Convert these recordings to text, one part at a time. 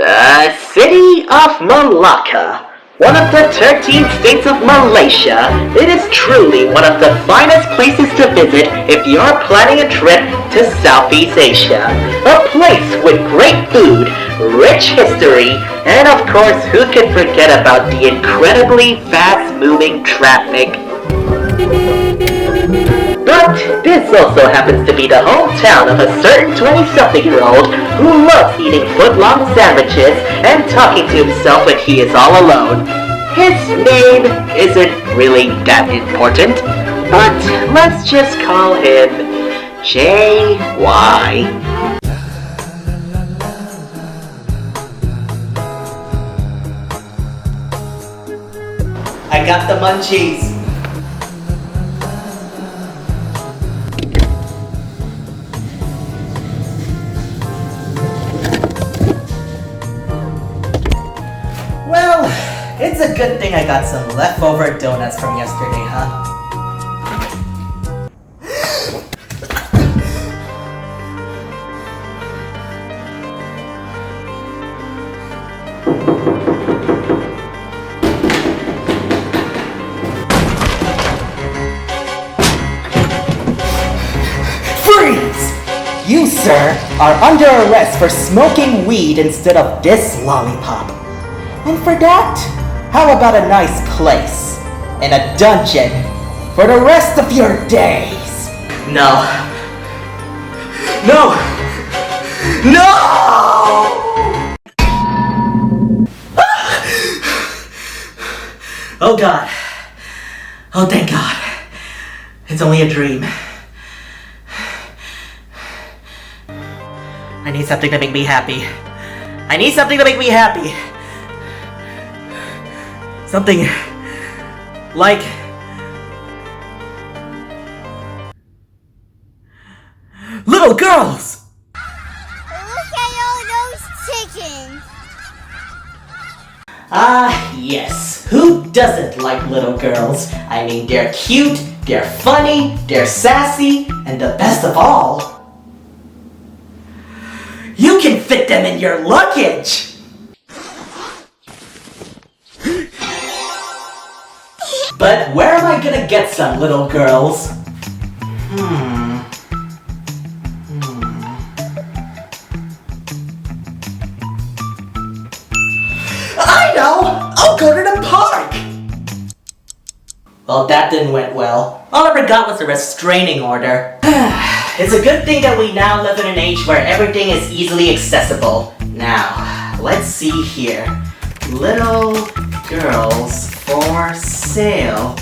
The city of Malacca, one of the 13 states of Malaysia. It is truly one of the finest places to visit if you're planning a trip to Southeast Asia. A place with great food, rich history, and of course, who could forget about the incredibly fast-moving traffic. But this also happens to be the hometown of a certain 20-something-year-old who loves eating foot-long sandwiches and talking to himself when he is all alone. His name isn't really that important, but let's just call him J.Y. I got the munchies. Well, it's a good thing I got some leftover donuts from yesterday, huh? Freeze! You, sir, are under arrest for smoking weed instead of this lollipop. And for that, how about a nice place and a dungeon for the rest of your days? No. No! No! Oh God. Oh, thank God. It's only a dream. I need something to make me happy. I need something to make me happy. Something like little girls! Look at all those chickens! Ah, yes. Who doesn't like little girls? I mean, they're cute, they're funny, they're sassy, and the best of all, you can fit them in your luggage! But where am I gonna get some, little girls? I know! I'll go to the park! Well, that didn't went well. All I forgot was a restraining order. It's a good thing that we now live in an age where everything is easily accessible. Now, let's see here. Little girls for sale.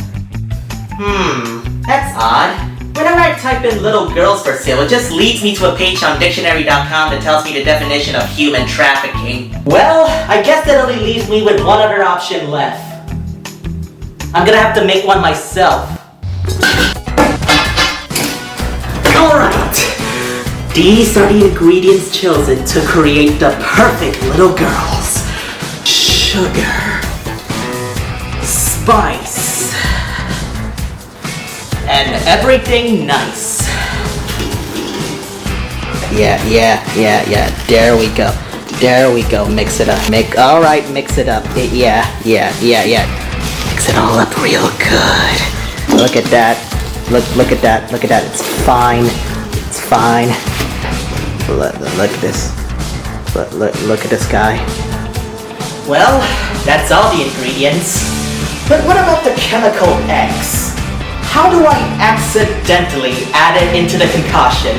That's odd. Whenever I type in little girls for sale, it just leads me to a page on dictionary.com that tells me the definition of human trafficking. Well, I guess that only leaves me with one other option left. I'm gonna have to make one myself. Alright. These are the ingredients chosen to create the perfect little girls. Sugar, spice, and everything nice. Yeah. There we go. Mix it up. Alright, mix it up. Yeah. Mix it all up real good. Look at that. Look at that. It's fine. Look at this. Look at this guy. Well, that's all the ingredients. But what about the chemical X? How do I accidentally add it into the concoction?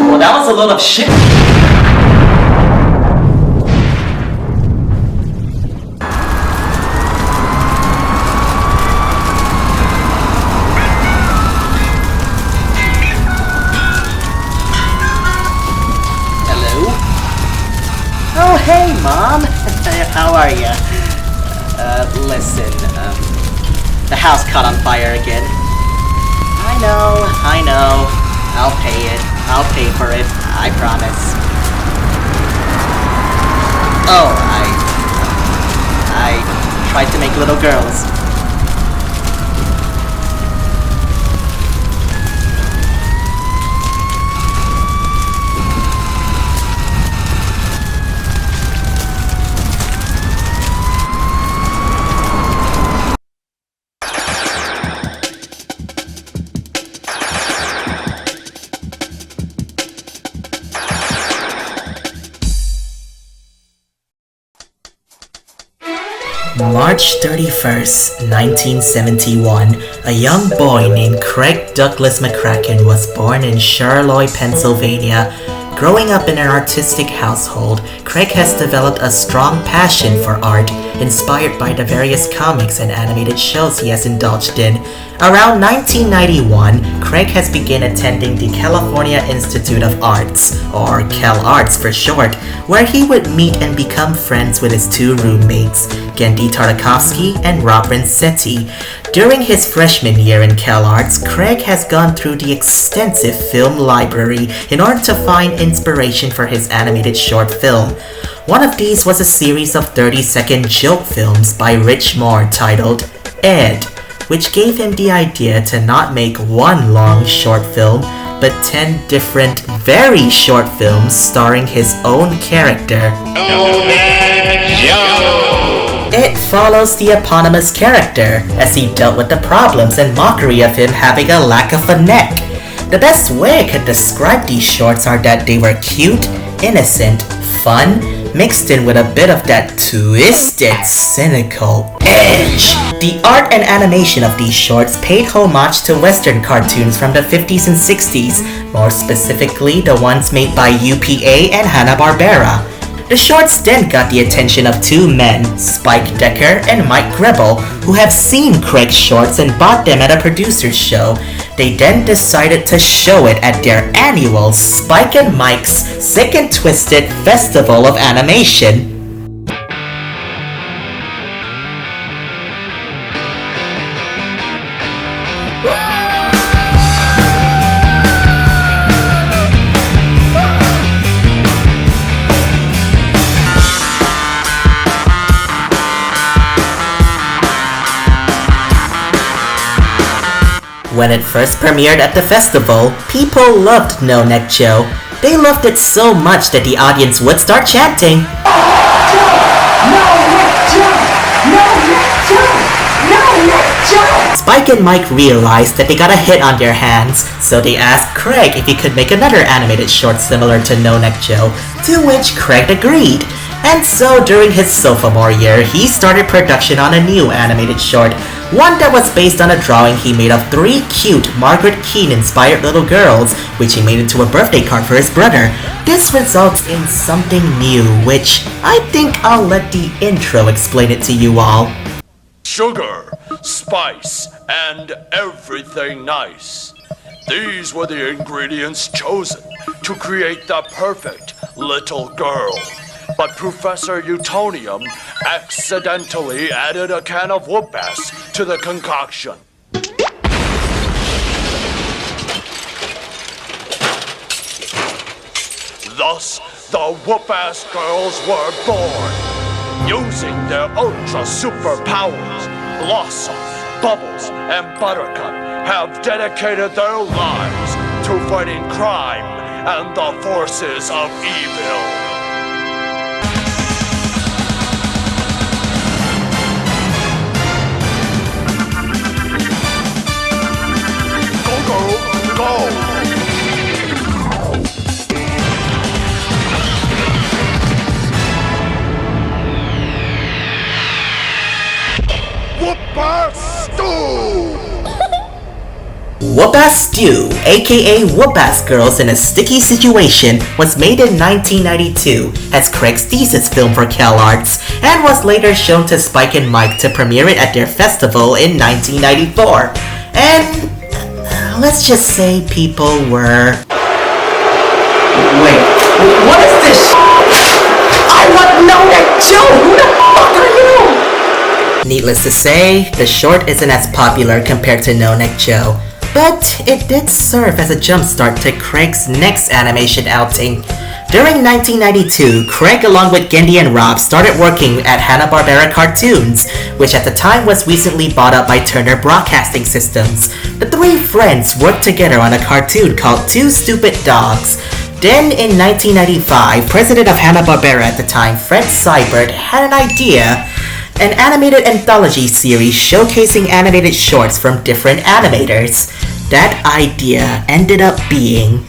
Well, that was a lot of shit. Mom? How are ya? Listen, the house caught on fire again. I know. I'll pay it. I'll pay for it. I promise. Oh, I tried to make little girls. March 31st, 1971, a young boy named Craig Douglas McCracken was born in Charlotte, Pennsylvania. Growing up in an artistic household, Craig has developed a strong passion for art, inspired by the various comics and animated shows he has indulged in. Around 1991, Craig has begun attending the California Institute of Arts, or CalArts for short, where he would meet and become friends with his two roommates, Gendy Tartakovsky and Rob Renzetti. During his freshman year in CalArts, Craig has gone through the extensive film library in order to find inspiration for his animated short film. One of these was a series of 30-second joke films by Rich Moore titled Ed, which gave him the idea to not make one long short film, but 10 different, very short films starring his own character. It follows the eponymous character as he dealt with the problems and mockery of him having a lack of a neck. The best way I could describe these shorts are that they were cute, innocent, fun, mixed in with a bit of that twisted, cynical edge. The art and animation of these shorts paid homage to Western cartoons from the 50s and 60s, more specifically the ones made by UPA and Hanna-Barbera. The shorts then got the attention of two men, Spike Decker and Mike Grebel, who have seen Craig's shorts and bought them at a producer's show. They then decided to show it at their annual Spike and Mike's Sick and Twisted Festival of Animation. When it first premiered at the festival, people loved No Neck Joe. They loved it so much that the audience would start chanting, No Neck Joe! No Neck Joe! No Neck Joe! Spike and Mike realized that they got a hit on their hands, so they asked Craig if he could make another animated short similar to No Neck Joe, to which Craig agreed. And so during his sophomore year, he started production on a new animated short, one that was based on a drawing he made of 3 cute Margaret Keane-inspired little girls, which he made into a birthday card for his brother. This results in something new, which I think I'll let the intro explain it to you all. Sugar, spice, and everything nice. These were the ingredients chosen to create the perfect little girl. But Professor Utonium accidentally added a can of whoop-ass to the concoction. Thus, the whoop-ass girls were born. Using their ultra superpowers, Blossom, Bubbles, and Buttercup have dedicated their lives to fighting crime and the forces of evil. Go! Whoop-ass Stew! Whoop-Ass Stew, aka Whoop-Ass Girls in a Sticky Situation, was made in 1992 as Craig's thesis film for CalArts, and was later shown to Spike and Mike to premiere it at their festival in 1994. And let's just say people were... Wait, what is this? I what? No, Joe! Who the fuck are you? Needless to say, the short isn't as popular compared to No Neck Joe, but it did serve as a jumpstart to Craig's next animation outing. During 1992, Craig along with Gendy and Rob started working at Hanna-Barbera Cartoons, which at the time was recently bought up by Turner Broadcasting Systems. The three friends worked together on a cartoon called Two Stupid Dogs. Then in 1995, president of Hanna-Barbera at the time, Fred Seibert, had an idea. An animated anthology series showcasing animated shorts from different animators. That idea ended up being...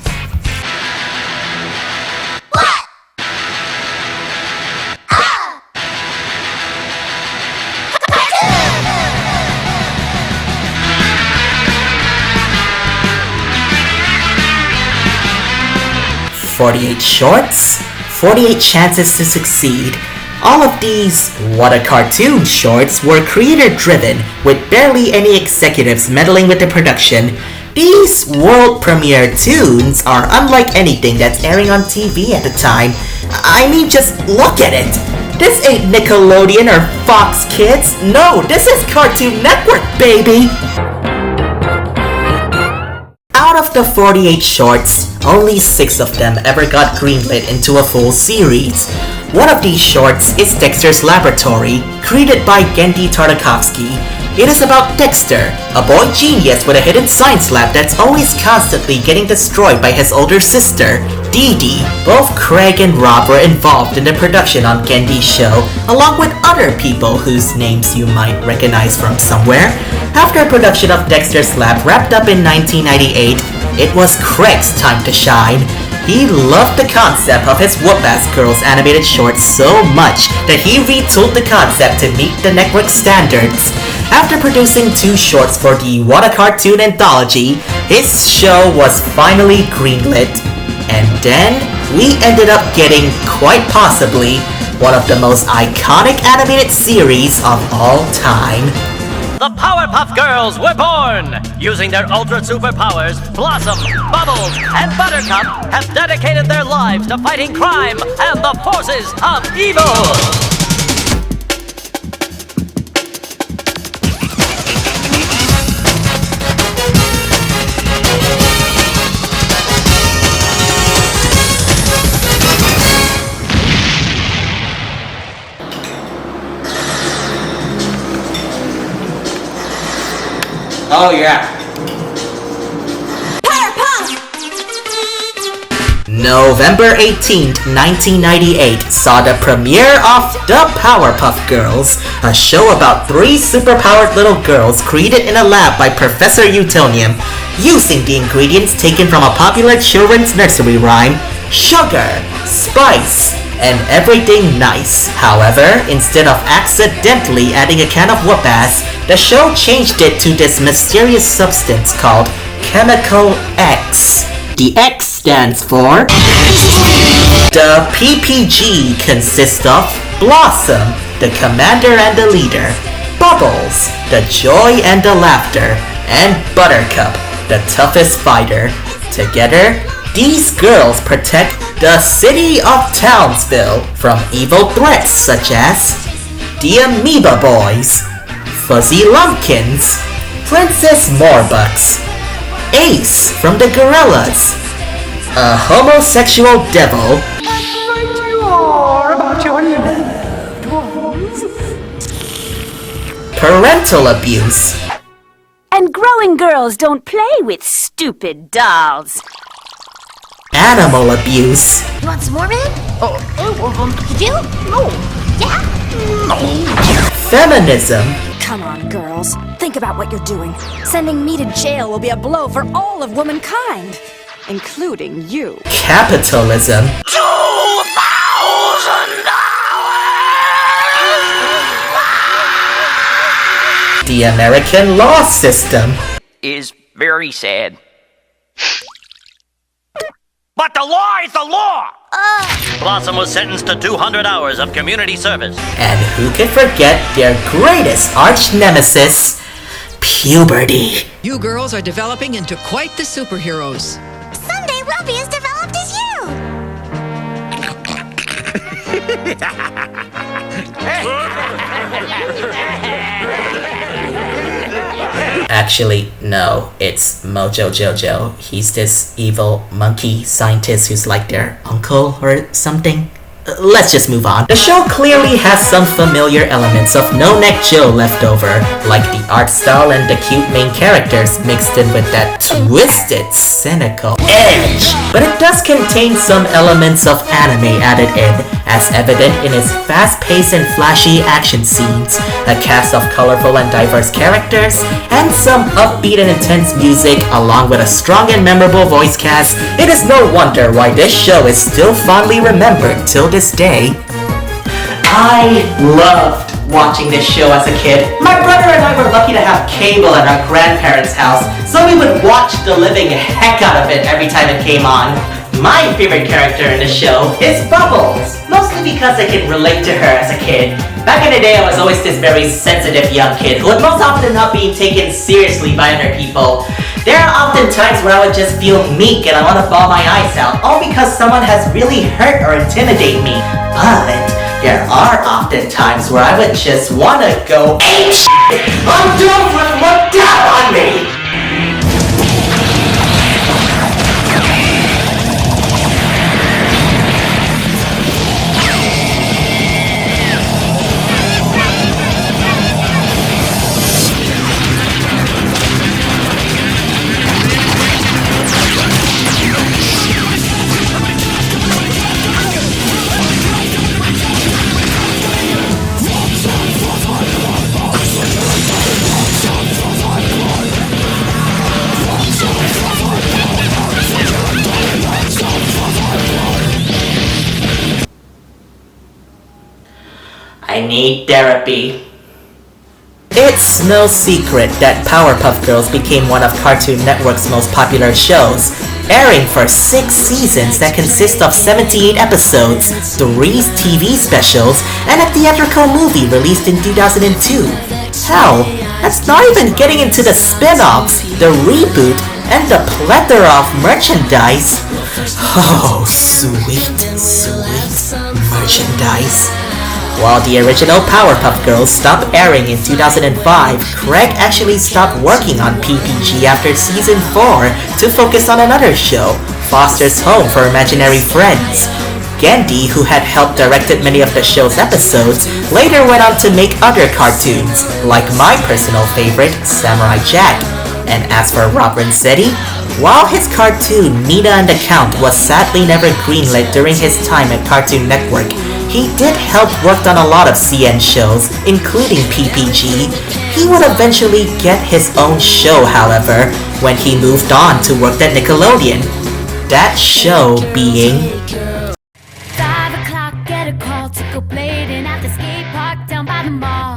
48 shorts, 48 chances to succeed. All of these What a Cartoon shorts were creator-driven, with barely any executives meddling with the production. These world premiere tunes are unlike anything that's airing on TV at the time. I mean, just look at it! This ain't Nickelodeon or Fox Kids. No, this is Cartoon Network, baby! Out of the 48 shorts, only 6 of them ever got greenlit into a full series. One of these shorts is Dexter's Laboratory, created by Gendy Tartakovsky. It is about Dexter, a boy genius with a hidden science lab that's always constantly getting destroyed by his older sister, Dee Dee. Both Craig and Rob were involved in the production on Gendy's show, along with other people whose names you might recognize from somewhere. After production of Dexter's Lab wrapped up in 1998, it was Craig's time to shine. He loved the concept of his Whoop-Ass Girls animated shorts so much that he retooled the concept to meet the network standards. After producing 2 shorts for the What a Cartoon anthology, his show was finally greenlit. And then, we ended up getting, quite possibly, one of the most iconic animated series of all time. The Powerpuff Girls were born! Using their ultra superpowers, Blossom, Bubbles, and Buttercup have dedicated their lives to fighting crime and the forces of evil! Oh yeah. November 18th, 1998 saw the premiere of The Powerpuff Girls, a show about 3 superpowered little girls created in a lab by Professor Utonium, using the ingredients taken from a popular children's nursery rhyme, sugar, spice, and everything nice. However, instead of accidentally adding a can of whoop-ass, the show changed it to this mysterious substance called Chemical X. The X stands for... The PPG consists of Blossom, the commander and the leader, Bubbles, the joy and the laughter, and Buttercup, the toughest fighter. Together, these girls protect the city of Townsville from evil threats such as the Amoeba Boys, Fuzzy Lumpkins, Princess Morbucks, Ace from the Gorillas, a homosexual devil, parental abuse, and growing girls don't play with stupid dolls. Animal abuse. You want some more, man? You do? No. Yeah? No. Feminism. Come on, girls. Think about what you're doing. Sending me to jail will be a blow for all of womankind, including you. Capitalism. The American law system. Is very sad. But the law is the law! Blossom was sentenced to 200 hours of community service. And who can forget their greatest arch nemesis, puberty. You girls are developing into quite the superheroes. Someday we'll be as developed as you. Actually, no, it's Mojo Jojo. He's this evil monkey scientist who's like their uncle or something. Let's just move on. The show clearly has some familiar elements of No Neck Joe left over, like the art style and the cute main characters mixed in with that twisted, cynical edge. But it does contain some elements of anime added in, as evident in its fast-paced and flashy action scenes, a cast of colorful and diverse characters, and some upbeat and intense music, along with a strong and memorable voice cast. It is no wonder why this show is still fondly remembered till this day. I loved watching this show as a kid. My brother and I were lucky to have cable at our grandparents' house, so we would watch the living heck out of it every time it came on. My favorite character in the show is Bubbles, mostly because I can relate to her as a kid. Back in the day, I was always this very sensitive young kid who would most often not be taken seriously by other people. There are often times where I would just feel meek and I want to bawl my eyes out, all because someone has really hurt or intimidated me. But there are often times where I would just want to go ape shit on those who look down on me. I need therapy. It's no secret that Powerpuff Girls became one of Cartoon Network's most popular shows, airing for 6 seasons that consist of 78 episodes, 3 TV specials, and a theatrical movie released in 2002. Hell, that's not even getting into the spin-offs, the reboot, and the plethora of merchandise. Oh, sweet, sweet merchandise. While the original Powerpuff Girls stopped airing in 2005, Craig actually stopped working on PPG after season 4 to focus on another show, Foster's Home for Imaginary Friends. Gandhi, who had helped directed many of the show's episodes, later went on to make other cartoons, like my personal favorite, Samurai Jack. And as for Rob Renzetti, while his cartoon Nina and the Count was sadly never greenlit during his time at Cartoon Network, he did help work on a lot of CN shows, including PPG. He would eventually get his own show, however, when he moved on to work at Nickelodeon. That show being 5 o'clock, get a call to go blading at the skate park down by the mall.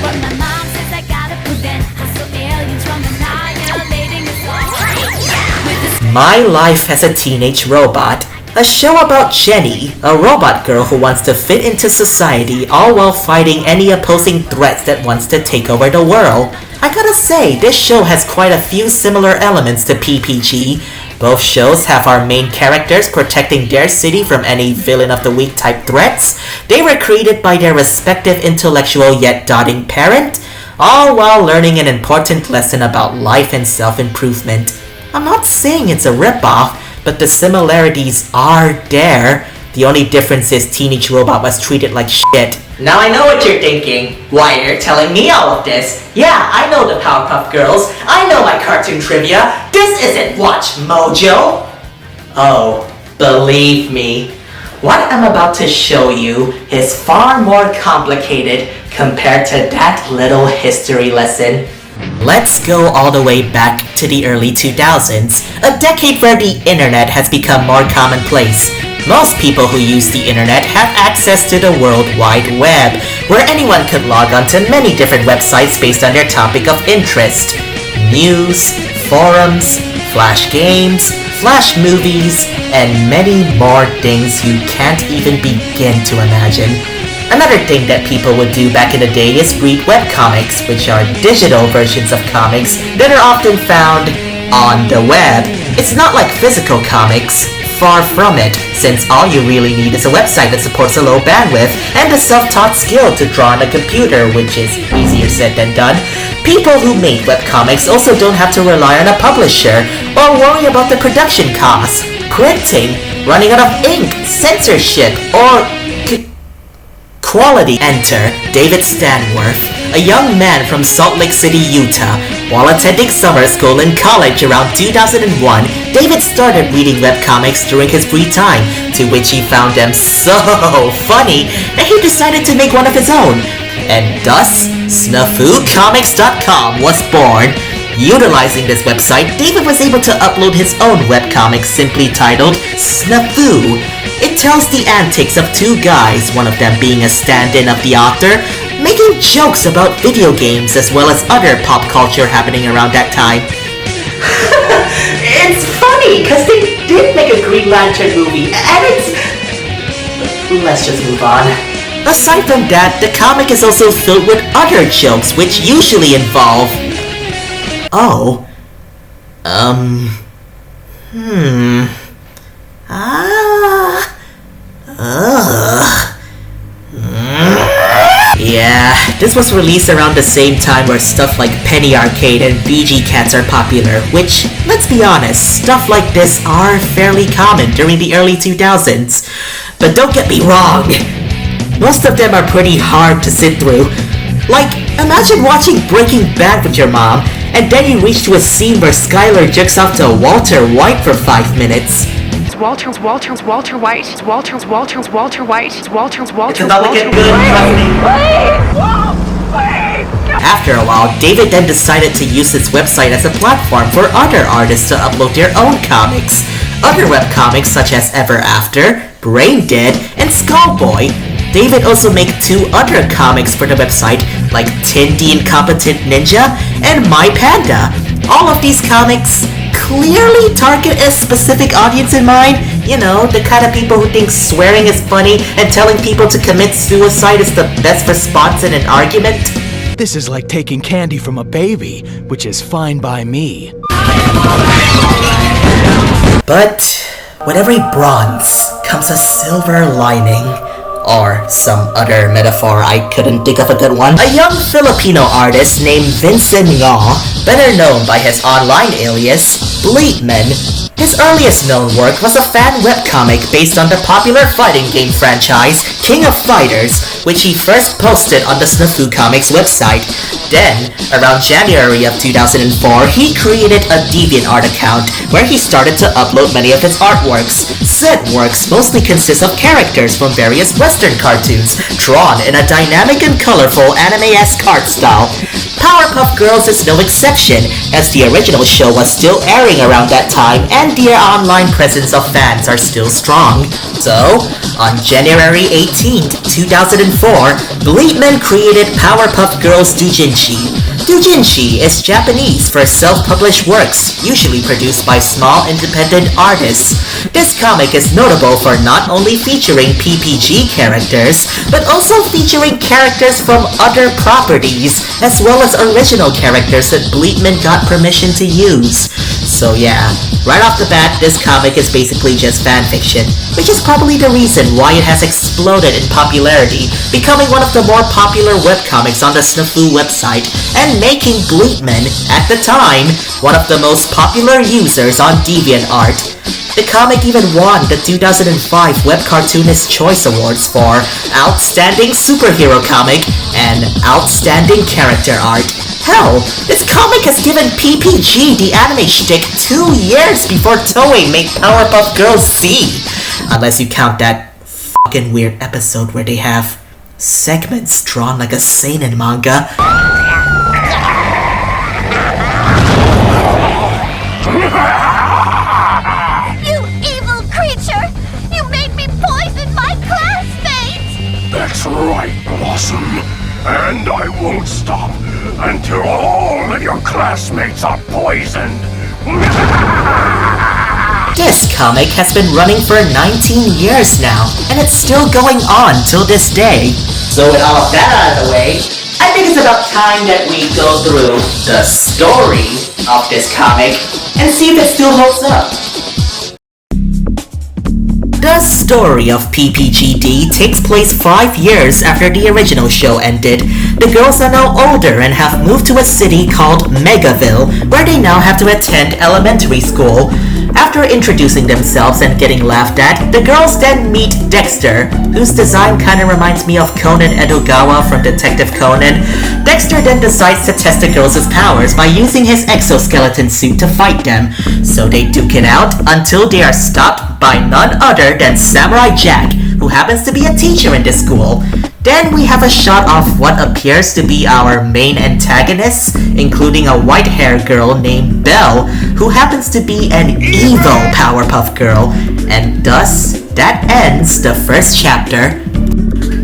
But my mom says I gotta prevent hostile aliens from annihilating us all. My Life as a Teenage Robot, a show about Jenny, a robot girl who wants to fit into society all while fighting any opposing threats that wants to take over the world. I gotta say, this show has quite a few similar elements to PPG. Both shows have our main characters protecting their city from any villain of the week type threats. They were created by their respective intellectual yet doting parent, all while learning an important lesson about life and self-improvement. I'm not saying it's a ripoff, but the similarities are there. The only difference is Teenage Robot was treated like shit. Now I know what you're thinking. Why you're telling me all of this? Yeah, I know the Powerpuff Girls. I know my cartoon trivia. This isn't Watch Mojo. Oh, believe me, what I'm about to show you is far more complicated compared to that little history lesson. Let's go all the way back to the early 2000s, a decade where the internet has become more commonplace. Most people who use the internet have access to the World Wide Web, where anyone could log on to many different websites based on their topic of interest. News, forums, flash games, flash movies, and many more things you can't even begin to imagine. Another thing that people would do back in the day is read webcomics, which are digital versions of comics that are often found on the web. It's not like physical comics. far from it, since all you really need is a website that supports a low bandwidth and a self-taught skill to draw on a computer, which is easier said than done. People who make webcomics also don't have to rely on a publisher or worry about the production costs, printing, running out of ink, censorship, or quality. Enter David Stanworth, a young man from Salt Lake City, Utah. While attending summer school and college around 2001, David started reading webcomics during his free time, to which he found them so funny that he decided to make one of his own. And thus, SnafuComics.com was born. Utilizing this website, David was able to upload his own webcomic simply titled Snafu. It tells the antics of two guys, one of them being a stand-in of the author, making jokes about video games as well as other pop culture happening around that time. It's funny, because they did make a Green Lantern movie, and it's... Let's just move on. Aside from that, the comic is also filled with other jokes which usually involve... Yeah, this was released around the same time where stuff like Penny Arcade and BG Cats are popular, which, let's be honest, stuff like this are fairly common during the early 2000s. But don't get me wrong, most of them are pretty hard to sit through. Like, imagine watching Breaking Bad with your mom, and then you reach to a scene where Skylar jerks off to Walter White for 5 minutes. Walter White. It's about to get good, trust me. After a while, David then decided to use his website as a platform for other artists to upload their own comics. Other webcomics such as Ever After, Brain Dead, and Skullboy. David also made 2 other comics for the website, like Tin the Incompetent Ninja and My Panda. All of these comics clearly target a specific audience in mind. You know, the kind of people who think swearing is funny and telling people to commit suicide is the best response in an argument. This is like taking candy from a baby, which is fine by me. But with every bronze comes a silver lining. Or some other metaphor, I couldn't think of a good one. A young Filipino artist named Vincent Law, better known by his online alias, Bleepman. His earliest known work was a fan webcomic based on the popular fighting game franchise, King of Fighters, which he first posted on the Snafu Comics website. Then, around January of 2004, he created a DeviantArt account where he started to upload many of his artworks. Said works mostly consist of characters from various Western cartoons, drawn in a dynamic and colorful anime-esque art style. Powerpuff Girls is no exception, as the original show was still airing around that time and their online presence of fans are still strong. So, on January 18th, 2004, Bleepman created Powerpuff Girls Doujinshi. Doujinshi is Japanese for self-published works, usually produced by small independent artists. This comic is notable for not only featuring PPG characters, but also featuring characters from other properties, as well as original characters that Bleepman got permission to use. So yeah, right off the bat, this comic is basically just fanfiction, which is probably the reason why it has exploded in popularity, becoming one of the more popular webcomics on the Snafu website, and making Bleepman, at the time, one of the most popular users on DeviantArt. The comic even won the 2005 Web Cartoonist Choice Awards for Outstanding Superhero Comic and Outstanding Character Art. Hell, this comic has given PPG the anime shtick 2 years before Toei made Powerpuff Girls Z. Unless you count that fucking weird episode where they have segments drawn like a seinen manga. You evil creature! You made me poison my classmates! That's right, Blossom. And I won't stop until all of your classmates are poisoned. This comic has been running for 19 years now, and it's still going on till this day. So with all of that out of the way, I think it's about time that we go through the story of this comic and see if it still holds up. The story of PPGD takes place 5 years after the original show ended. The girls are now older and have moved to a city called Megaville, where they now have to attend elementary school. After introducing themselves and getting laughed at, the girls then meet Dexter, whose design kinda reminds me of Conan Edogawa from Detective Conan. Dexter then decides to test the girls' powers by using his exoskeleton suit to fight them. So they duke it out until they are stopped by none other than Samurai Jack, who happens to be a teacher in this school. Then we have a shot of what appears to be our main antagonists, including a white-haired girl named Belle, who happens to be an evil Powerpuff Girl, and thus, that ends the first chapter.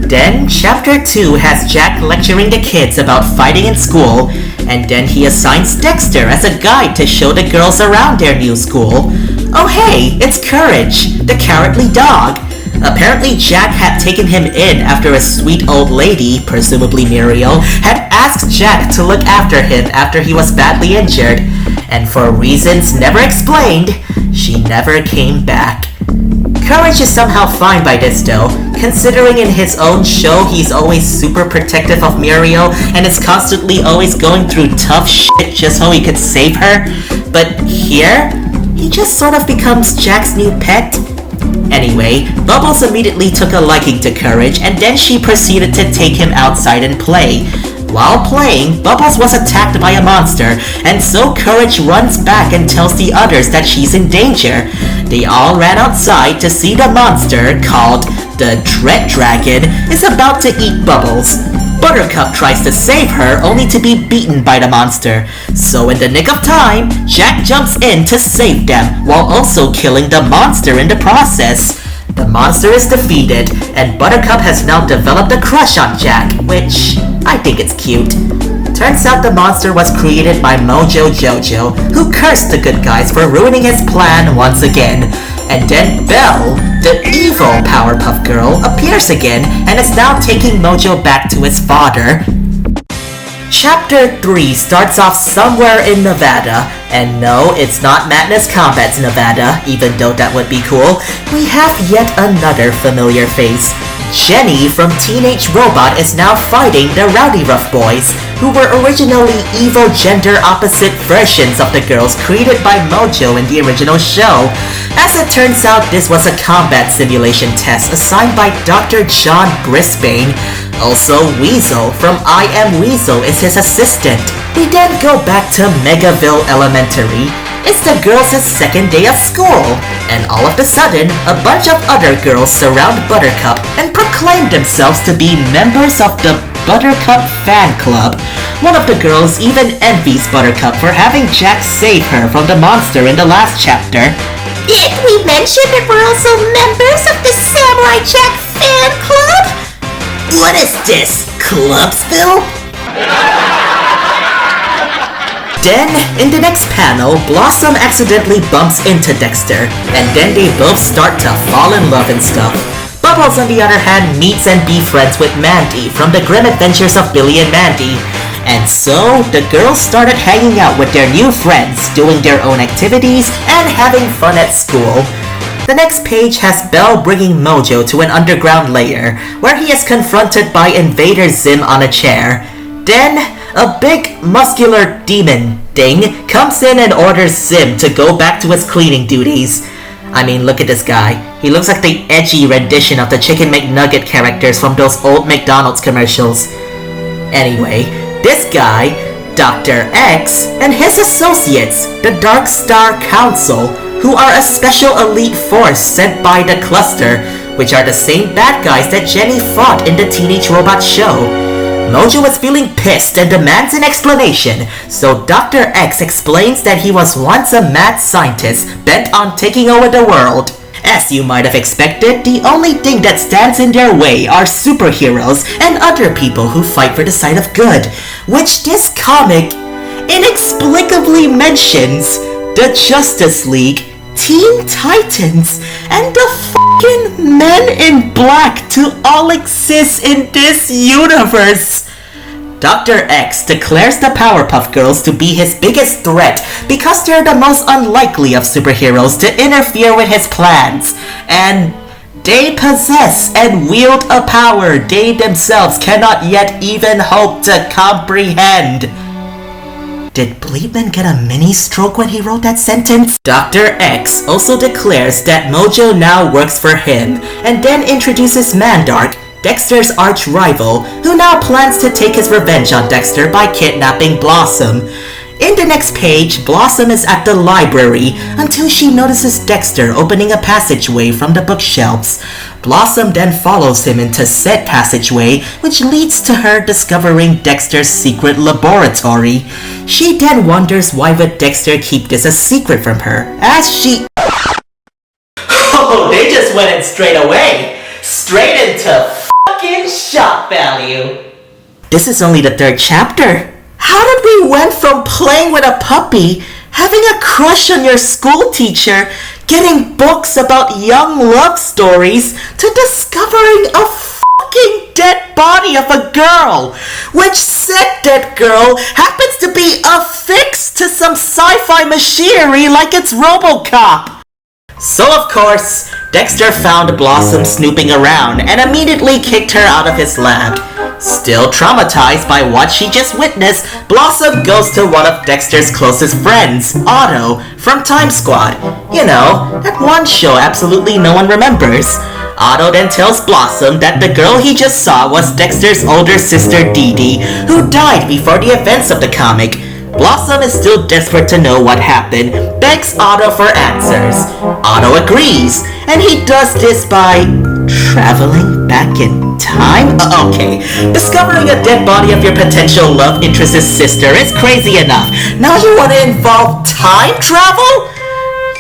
Then, chapter 2 has Jack lecturing the kids about fighting in school, and then he assigns Dexter as a guide to show the girls around their new school. Oh hey, it's Courage, the cowardly dog. Apparently Jack had taken him in after a sweet old lady, presumably Muriel, had asked Jack to look after him after he was badly injured, and for reasons never explained, she never came back. Courage is somehow fine by this though, considering in his own show he's always super protective of Muriel and is constantly always going through tough shit just so he could save her. But here, he just sort of becomes Jack's new pet. Anyway, Bubbles immediately took a liking to Courage and then she proceeded to take him outside and play. While playing, Bubbles was attacked by a monster, and so Courage runs back and tells the others that she's in danger. They all ran outside to see the monster, called the Dread Dragon, is about to eat Bubbles. Buttercup tries to save her, only to be beaten by the monster. So in the nick of time, Jack jumps in to save them, while also killing the monster in the process. The monster is defeated, and Buttercup has now developed a crush on Jack, which I think it's cute. Turns out the monster was created by Mojo Jojo, who cursed the good guys for ruining his plan once again. And then Belle, the evil Powerpuff Girl, appears again and is now taking Mojo back to his father. Chapter 3 starts off somewhere in Nevada, and no, it's not Madness Combat's Nevada, even though that would be cool. We have yet another familiar face. Jenny from Teenage Robot is now fighting the Rowdy Rough Boys, who were originally evil gender-opposite versions of the girls created by Mojo in the original show. As it turns out, this was a combat simulation test assigned by Dr. John Brisbane. Also, Weasel from I Am Weasel is his assistant. We then go back to Megaville Elementary. It's the girls' second day of school, and all of a sudden, a bunch of other girls surround Buttercup and proclaim themselves to be members of the Buttercup Fan Club. One of the girls even envies Buttercup for having Jack save her from the monster in the last chapter. Did we mention that we're also members of the Samurai Jack Fan Club? What is this, Clubsville? Then, in the next panel, Blossom accidentally bumps into Dexter, and then they both start to fall in love and stuff. Bubbles, on the other hand, meets and befriends with Mandy from the Grim Adventures of Billy and Mandy. And so, the girls started hanging out with their new friends, doing their own activities, and having fun at school. The next page has Belle bringing Mojo to an underground lair, where he is confronted by Invader Zim on a chair. Then, a big, muscular demon thing comes in and orders Zim to go back to his cleaning duties. I mean, look at this guy. He looks like the edgy rendition of the Chicken McNugget characters from those old McDonald's commercials. Anyway, this guy, Dr. X, and his associates, the Dark Star Council, who are a special elite force sent by the Cluster, which are the same bad guys that Jenny fought in the Teenage Robot show. Mojo is feeling pissed and demands an explanation, so Dr. X explains that he was once a mad scientist bent on taking over the world. As you might have expected, the only thing that stands in their way are superheroes and other people who fight for the side of good, which this comic inexplicably mentions the Justice League, Teen Titans, and the fucking Men in Black to all exist in this universe. Dr. X declares the Powerpuff Girls to be his biggest threat because they're the most unlikely of superheroes to interfere with his plans. And They possess and wield a power they themselves cannot yet even hope to comprehend. Did Bleepman get a mini-stroke when he wrote that sentence? Dr. X also declares that Mojo now works for him, and then introduces Mandark, Dexter's arch-rival, who now plans to take his revenge on Dexter by kidnapping Blossom. In the next page, Blossom is at the library until she notices Dexter opening a passageway from the bookshelves. Blossom then follows him into said passageway, which leads to her discovering Dexter's secret laboratory. She then wonders why would Dexter keep this a secret from her, as she... Oh, they just went in straight away! Straight into fucking shock value! This is only the 3rd chapter. How did we went from playing with a puppy, having a crush on your school teacher, getting books about young love stories, to discovering a fucking dead body of a girl, which said dead girl happens to be affixed to some sci-fi machinery like it's RoboCop. So of course, Dexter found Blossom snooping around and immediately kicked her out of his lab. Still traumatized by what she just witnessed, Blossom goes to one of Dexter's closest friends, Otto, from Time Squad. You know, that one show absolutely no one remembers. Otto then tells Blossom that the girl he just saw was Dexter's older sister Dee Dee, who died before the events of the comic. Blossom is still desperate to know what happened, begs Otto for answers. Otto agrees, and he does this by traveling back in time? Okay, discovering a dead body of your potential love interest's sister is crazy enough. Now you want to involve time travel?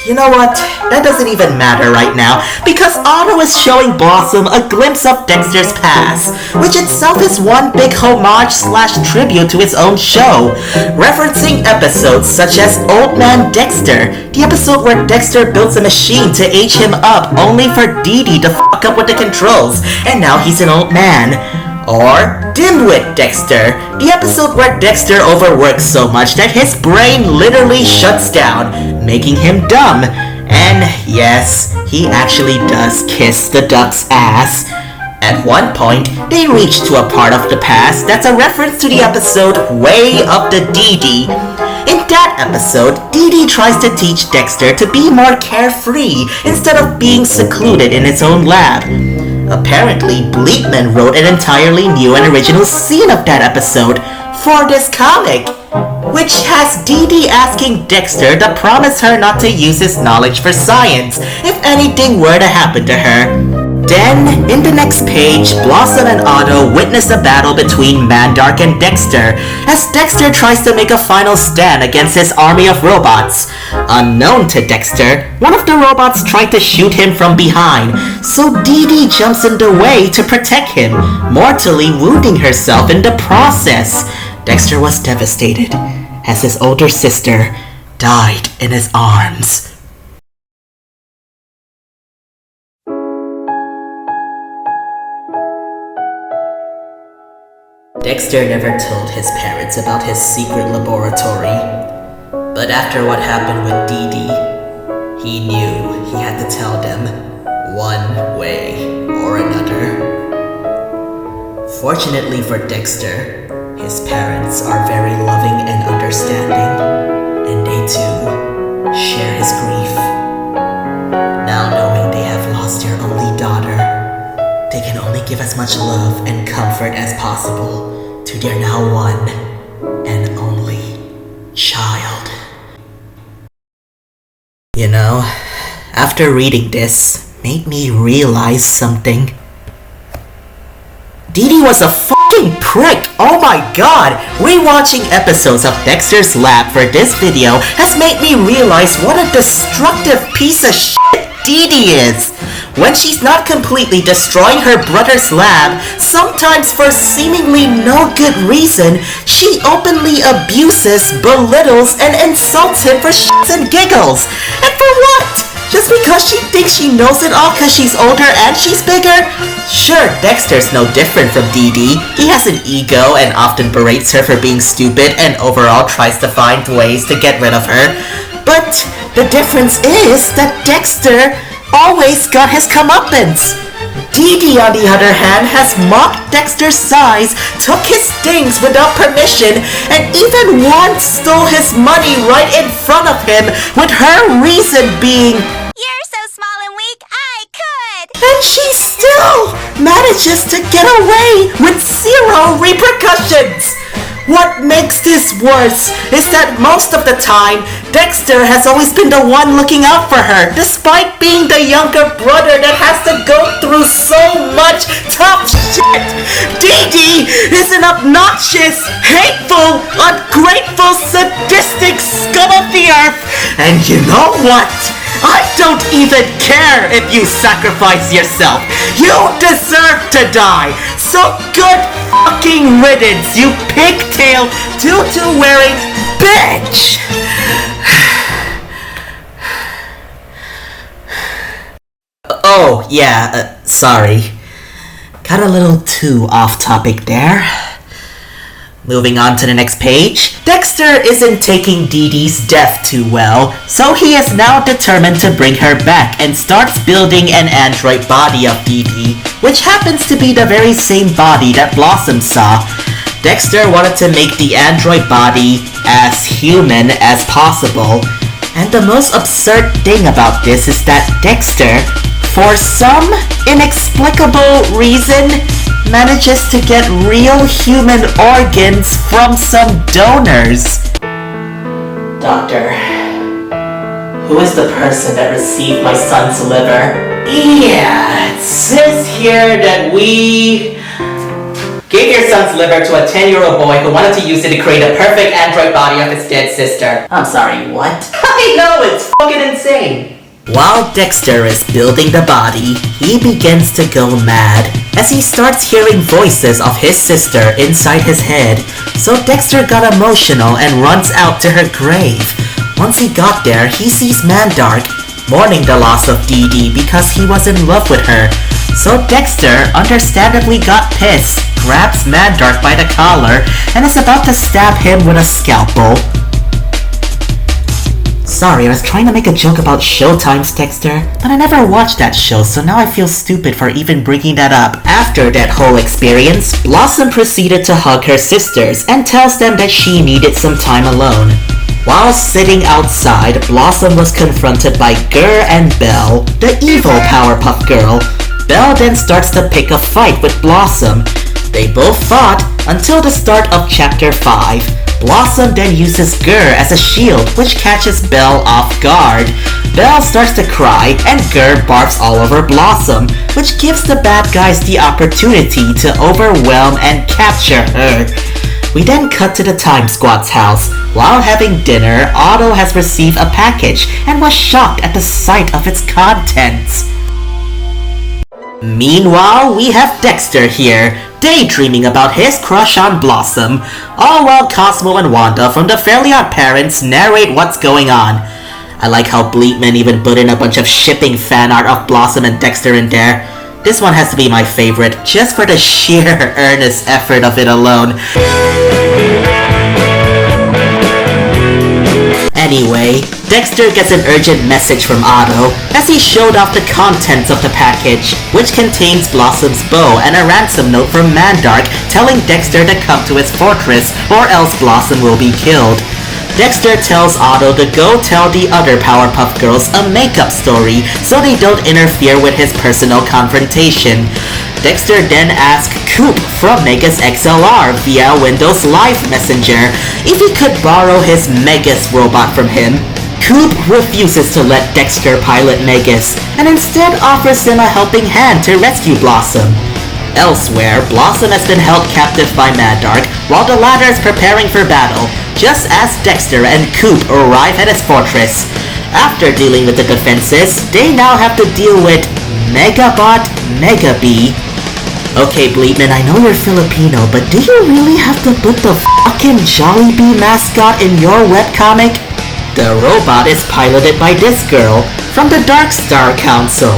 You know what? That doesn't even matter right now, because Otto is showing Blossom a glimpse of Dexter's past, which itself is one big homage/tribute to his own show, referencing episodes such as Old Man Dexter, the episode where Dexter builds a machine to age him up only for Dee Dee to fuck up with the controls, and now he's an old man. Or Dimwit Dexter, the episode where Dexter overworks so much that his brain literally shuts down, making him dumb. And yes, he actually does kiss the duck's ass. At one point, they reach to a part of the past that's a reference to the episode Way of the Dee Dee. In that episode, Dee Dee tries to teach Dexter to be more carefree instead of being secluded in his own lab. Apparently, Bleepman wrote an entirely new and original scene of that episode for this comic, which has Dee Dee asking Dexter to promise her not to use his knowledge for science if anything were to happen to her. Then, in the next page, Blossom and Otto witness a battle between Mandark and Dexter, as Dexter tries to make a final stand against his army of robots. Unknown to Dexter, one of the robots tried to shoot him from behind, so Dee Dee jumps in the way to protect him, mortally wounding herself in the process. Dexter was devastated, as his older sister died in his arms. Dexter never told his parents about his secret laboratory, but after what happened with Dee Dee, he knew he had to tell them one way or another. Fortunately for Dexter, his parents are very loving and understanding, and they too share his grief. Now knowing they have lost their only daughter, they can only give as much love and comfort as possible to their now one and only child. You know, after reading this, made me realize something. Dee Dee was a fucking prick! Oh my god! Rewatching episodes of Dexter's Lab for this video has made me realize what a destructive piece of shit Dee Dee is! When she's not completely destroying her brother's lab, sometimes for seemingly no good reason, she openly abuses, belittles, and insults him for shits and giggles. And for what? Just because she thinks she knows it all because she's older and she's bigger? Sure, Dexter's no different from Dee Dee. He has an ego and often berates her for being stupid and overall tries to find ways to get rid of her. But the difference is that Dexter always got his comeuppance. Dee Dee, on the other hand, has mocked Dexter's size, took his things without permission, and even once stole his money right in front of him, with her reason being, You're so small and weak, I could! and she still manages to get away with zero repercussions. What makes this worse is that most of the time, Dexter has always been the one looking out for her, despite being the younger brother that has to go through so much tough shit. Dee Dee is an obnoxious, hateful, ungrateful, sadistic scum of the earth. And you know what? I don't even care if you sacrifice yourself. You deserve to die. So good fucking riddance, you pigtail, tutu-wearing bitch! Oh, yeah, sorry. Got a little too off topic there. Moving on to the next page. Dexter isn't taking Dee Dee's death too well, so he is now determined to bring her back and starts building an android body of Dee Dee, which happens to be the very same body that Blossom saw. Dexter wanted to make the android body as human as possible, and the most absurd thing about this is that Dexter, for some inexplicable reason, manages to get real human organs from some donors. Doctor, who is the person that received my son's liver? Yeah, it says here that we gave your son's liver to a 10-year-old boy who wanted to use it to create a perfect android body of his dead sister. I'm sorry, what? I know, it's fucking insane. While Dexter is building the body, he begins to go mad as he starts hearing voices of his sister inside his head. So Dexter got emotional and runs out to her grave. Once he got there, he sees Mandark mourning the loss of Dee Dee because he was in love with her. So Dexter understandably got pissed, grabs Mandark by the collar, and is about to stab him with a scalpel. Sorry, I was trying to make a joke about Showtime's Dexter, but I never watched that show, so now I feel stupid for even bringing that up. After that whole experience, Blossom proceeded to hug her sisters and tells them that she needed some time alone. While sitting outside, Blossom was confronted by Gur and Belle, the evil Powerpuff Girl. Belle then starts to pick a fight with Blossom. They both fought until the start of Chapter 5. Blossom then uses Gur as a shield, which catches Belle off guard. Belle starts to cry, and Gur barks all over Blossom, which gives the bad guys the opportunity to overwhelm and capture her. We then cut to the Time Squad's house. While having dinner, Otto has received a package and was shocked at the sight of its contents. Meanwhile, we have Dexter here, daydreaming about his crush on Blossom, all while Cosmo and Wanda from the Fairly Odd Parents narrate what's going on. I like how Bleepman even put in a bunch of shipping fan art of Blossom and Dexter in there. This one has to be my favorite, just for the sheer earnest effort of it alone. Anyway, Dexter gets an urgent message from Otto as he showed off the contents of the package, which contains Blossom's bow and a ransom note from Mandark telling Dexter to come to his fortress or else Blossom will be killed. Dexter tells Otto to go tell the other Powerpuff Girls a makeup story so they don't interfere with his personal confrontation. Dexter then asks Coop from Megas XLR via Windows Live Messenger if he could borrow his Megas robot from him. Coop refuses to let Dexter pilot Megas and instead offers him a helping hand to rescue Blossom. Elsewhere, Blossom has been held captive by Mandark while the latter is preparing for battle, just as Dexter and Coop arrive at his fortress. After dealing with the defenses, they now have to deal with Megabot Megabee. Okay, Bleepman, I know you're Filipino, but do you really have to put the fucking Jollibee mascot in your webcomic? The robot is piloted by this girl from the Dark Star Council,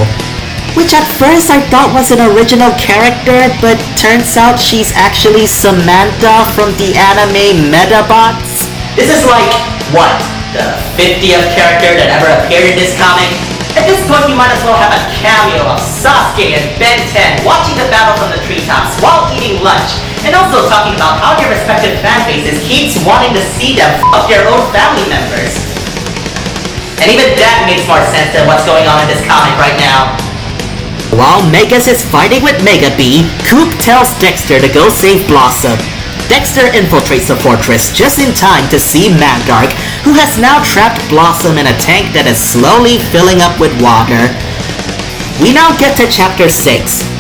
which at first I thought was an original character, but turns out she's actually Samantha from the anime Medabots. This is like, what, the 50th character that ever appeared in this comic? At this point, you might as well have a cameo of Sasuke and Ben 10 watching the battle from the treetops while eating lunch, and also talking about how their respective fan bases keeps wanting to see them fuck their own family members. And even that makes more sense than what's going on in this comic right now. While Megas is fighting with Mega B, Coop tells Dexter to go save Blossom. Dexter infiltrates the fortress just in time to see Mandark, who has now trapped Blossom in a tank that is slowly filling up with water. We now get to chapter 6.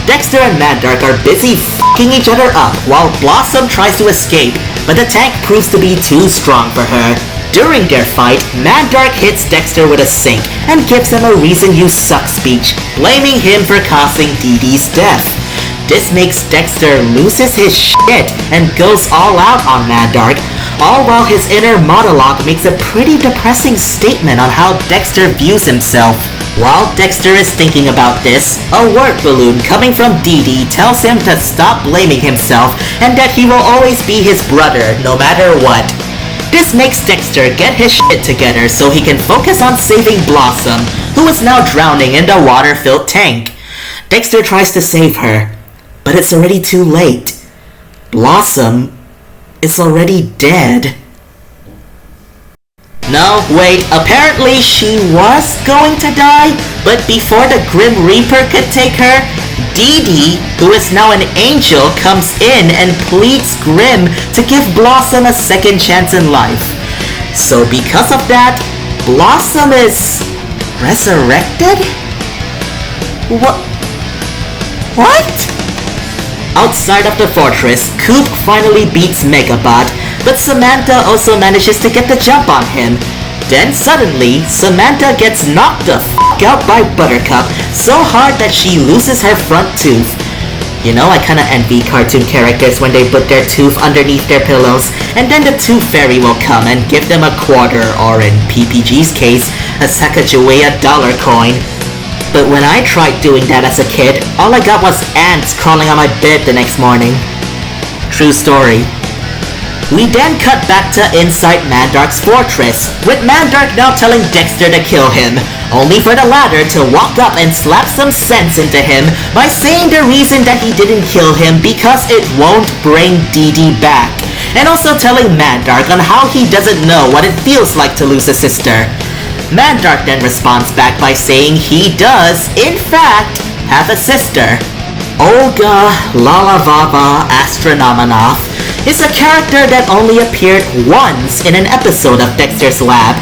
Dexter and Mandark are busy f***ing each other up while Blossom tries to escape, but the tank proves to be too strong for her. During their fight, Mandark hits Dexter with a sink and gives him a reason you suck speech, blaming him for causing Dee Dee's death. This makes Dexter loses his shit and goes all out on Mandark, all while his inner monologue makes a pretty depressing statement on how Dexter views himself. While Dexter is thinking about this, a word balloon coming from Dee Dee tells him to stop blaming himself and that he will always be his brother no matter what. This makes Dexter get his shit together so he can focus on saving Blossom, who is now drowning in the water-filled tank. Dexter tries to save her, but it's already too late. Blossom is already dead. No, wait, apparently she was going to die, but before the Grim Reaper could take her, Dee Dee, who is now an angel, comes in and pleads Grim to give Blossom a second chance in life. So because of that, Blossom is resurrected? What? Outside of the fortress, Coop finally beats Megabot, but Samantha also manages to get the jump on him. Then suddenly, Samantha gets knocked the f*** out by Buttercup so hard that she loses her front tooth. You know, I kinda envy cartoon characters when they put their tooth underneath their pillows, and then the tooth fairy will come and give them a quarter, or in PPG's case, a Sacagawea dollar coin. But when I tried doing that as a kid, all I got was ants crawling on my bed the next morning. True story. We then cut back to inside Mandark's fortress, with Mandark now telling Dexter to kill him, only for the latter to walk up and slap some sense into him by saying the reason that he didn't kill him because it won't bring Dee Dee back, and also telling Mandark on how he doesn't know what it feels like to lose a sister. Mandark then responds back by saying he does, in fact, have a sister. Olga Lalavava Astronomanoff is a character that only appeared once in an episode of Dexter's Lab.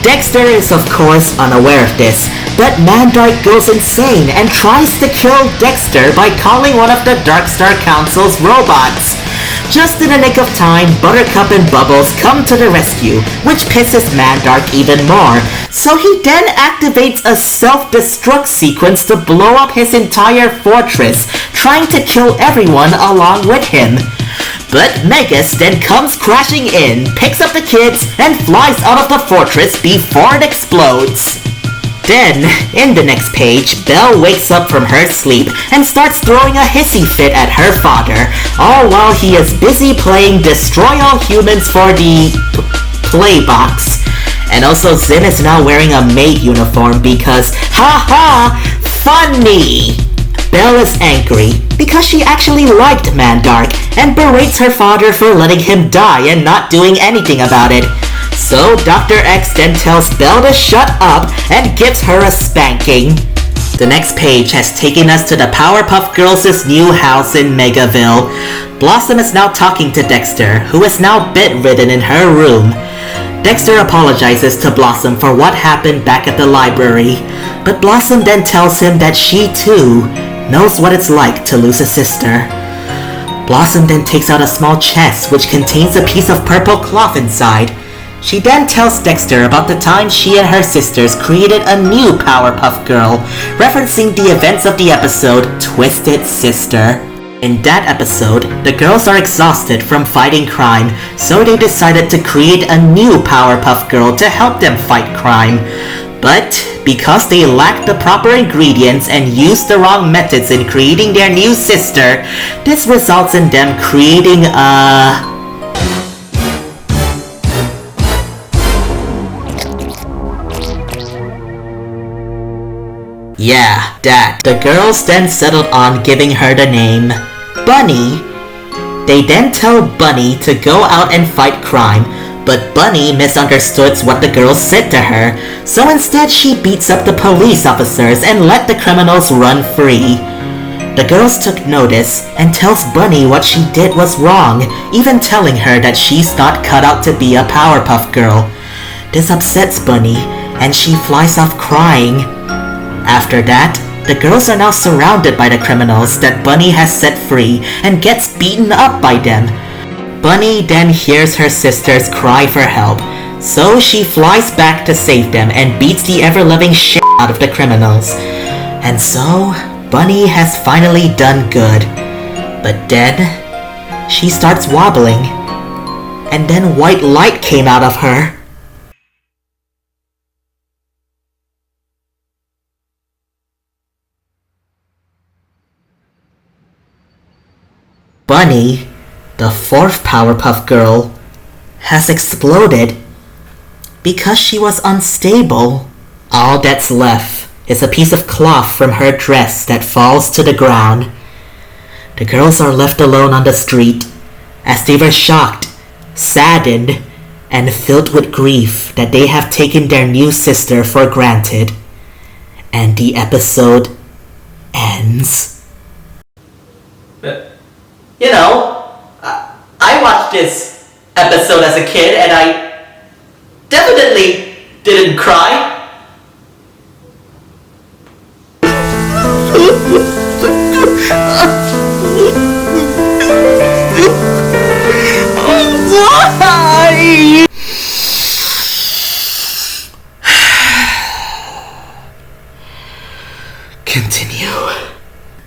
Dexter is of course unaware of this, but Mandark goes insane and tries to kill Dexter by calling one of the Darkstar Council's robots. Just in the nick of time, Buttercup and Bubbles come to the rescue, which pisses Mandark even more, so he then activates a self-destruct sequence to blow up his entire fortress, trying to kill everyone along with him. But Megas then comes crashing in, picks up the kids, and flies out of the fortress before it explodes. Then, in the next page, Belle wakes up from her sleep and starts throwing a hissy fit at her father, all while he is busy playing Destroy All Humans for the Playbox. And also Zim is now wearing a maid uniform because, haha, funny! Belle is angry because she actually liked Mandark and berates her father for letting him die and not doing anything about it. So Dr. X then tells Belle to shut up and gives her a spanking. The next page has taken us to the Powerpuff Girls' new house in Megaville. Blossom is now talking to Dexter, who is now bedridden in her room. Dexter apologizes to Blossom for what happened back at the library, but Blossom then tells him that she too knows what it's like to lose a sister. Blossom then takes out a small chest which contains a piece of purple cloth inside. She then tells Dexter about the time she and her sisters created a new Powerpuff Girl, referencing the events of the episode Twisted Sister. In that episode, the girls are exhausted from fighting crime, so they decided to create a new Powerpuff Girl to help them fight crime. But because they lacked the proper ingredients and used the wrong methods in creating their new sister, this results in them creating a... Yeah, that. The girls then settled on giving her the name Bunny. They then tell Bunny to go out and fight crime, but Bunny misunderstood what the girls said to her, so instead she beats up the police officers and let the criminals run free. The girls took notice and tells Bunny what she did was wrong, even telling her that she's not cut out to be a Powerpuff Girl. This upsets Bunny, and she flies off crying. After that, the girls are now surrounded by the criminals that Bunny has set free and gets beaten up by them. Bunny then hears her sisters cry for help, so she flies back to save them and beats the ever-loving shit out of the criminals. And so, Bunny has finally done good. But then, she starts wobbling, and then white light came out of her. Bunny, the fourth Powerpuff Girl, has exploded because she was unstable. All that's left is a piece of cloth from her dress that falls to the ground. The girls are left alone on the street as they were shocked, saddened, and filled with grief that they have taken their new sister for granted. And the episode ends. You know, I watched this episode as a kid and I definitely didn't cry. Why? Continue.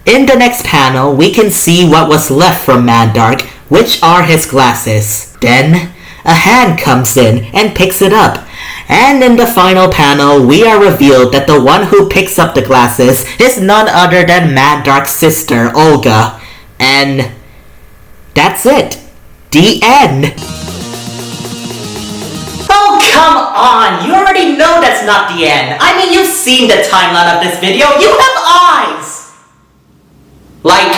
In the next panel, we can see what was left from Mandark, which are his glasses. Then, a hand comes in and picks it up. And in the final panel, we are revealed that the one who picks up the glasses is none other than Mandark's sister, Olga. And that's it. The end. Oh, come on! You already know that's not the end. I mean, you've seen the timeline of this video. You have eyes! Like,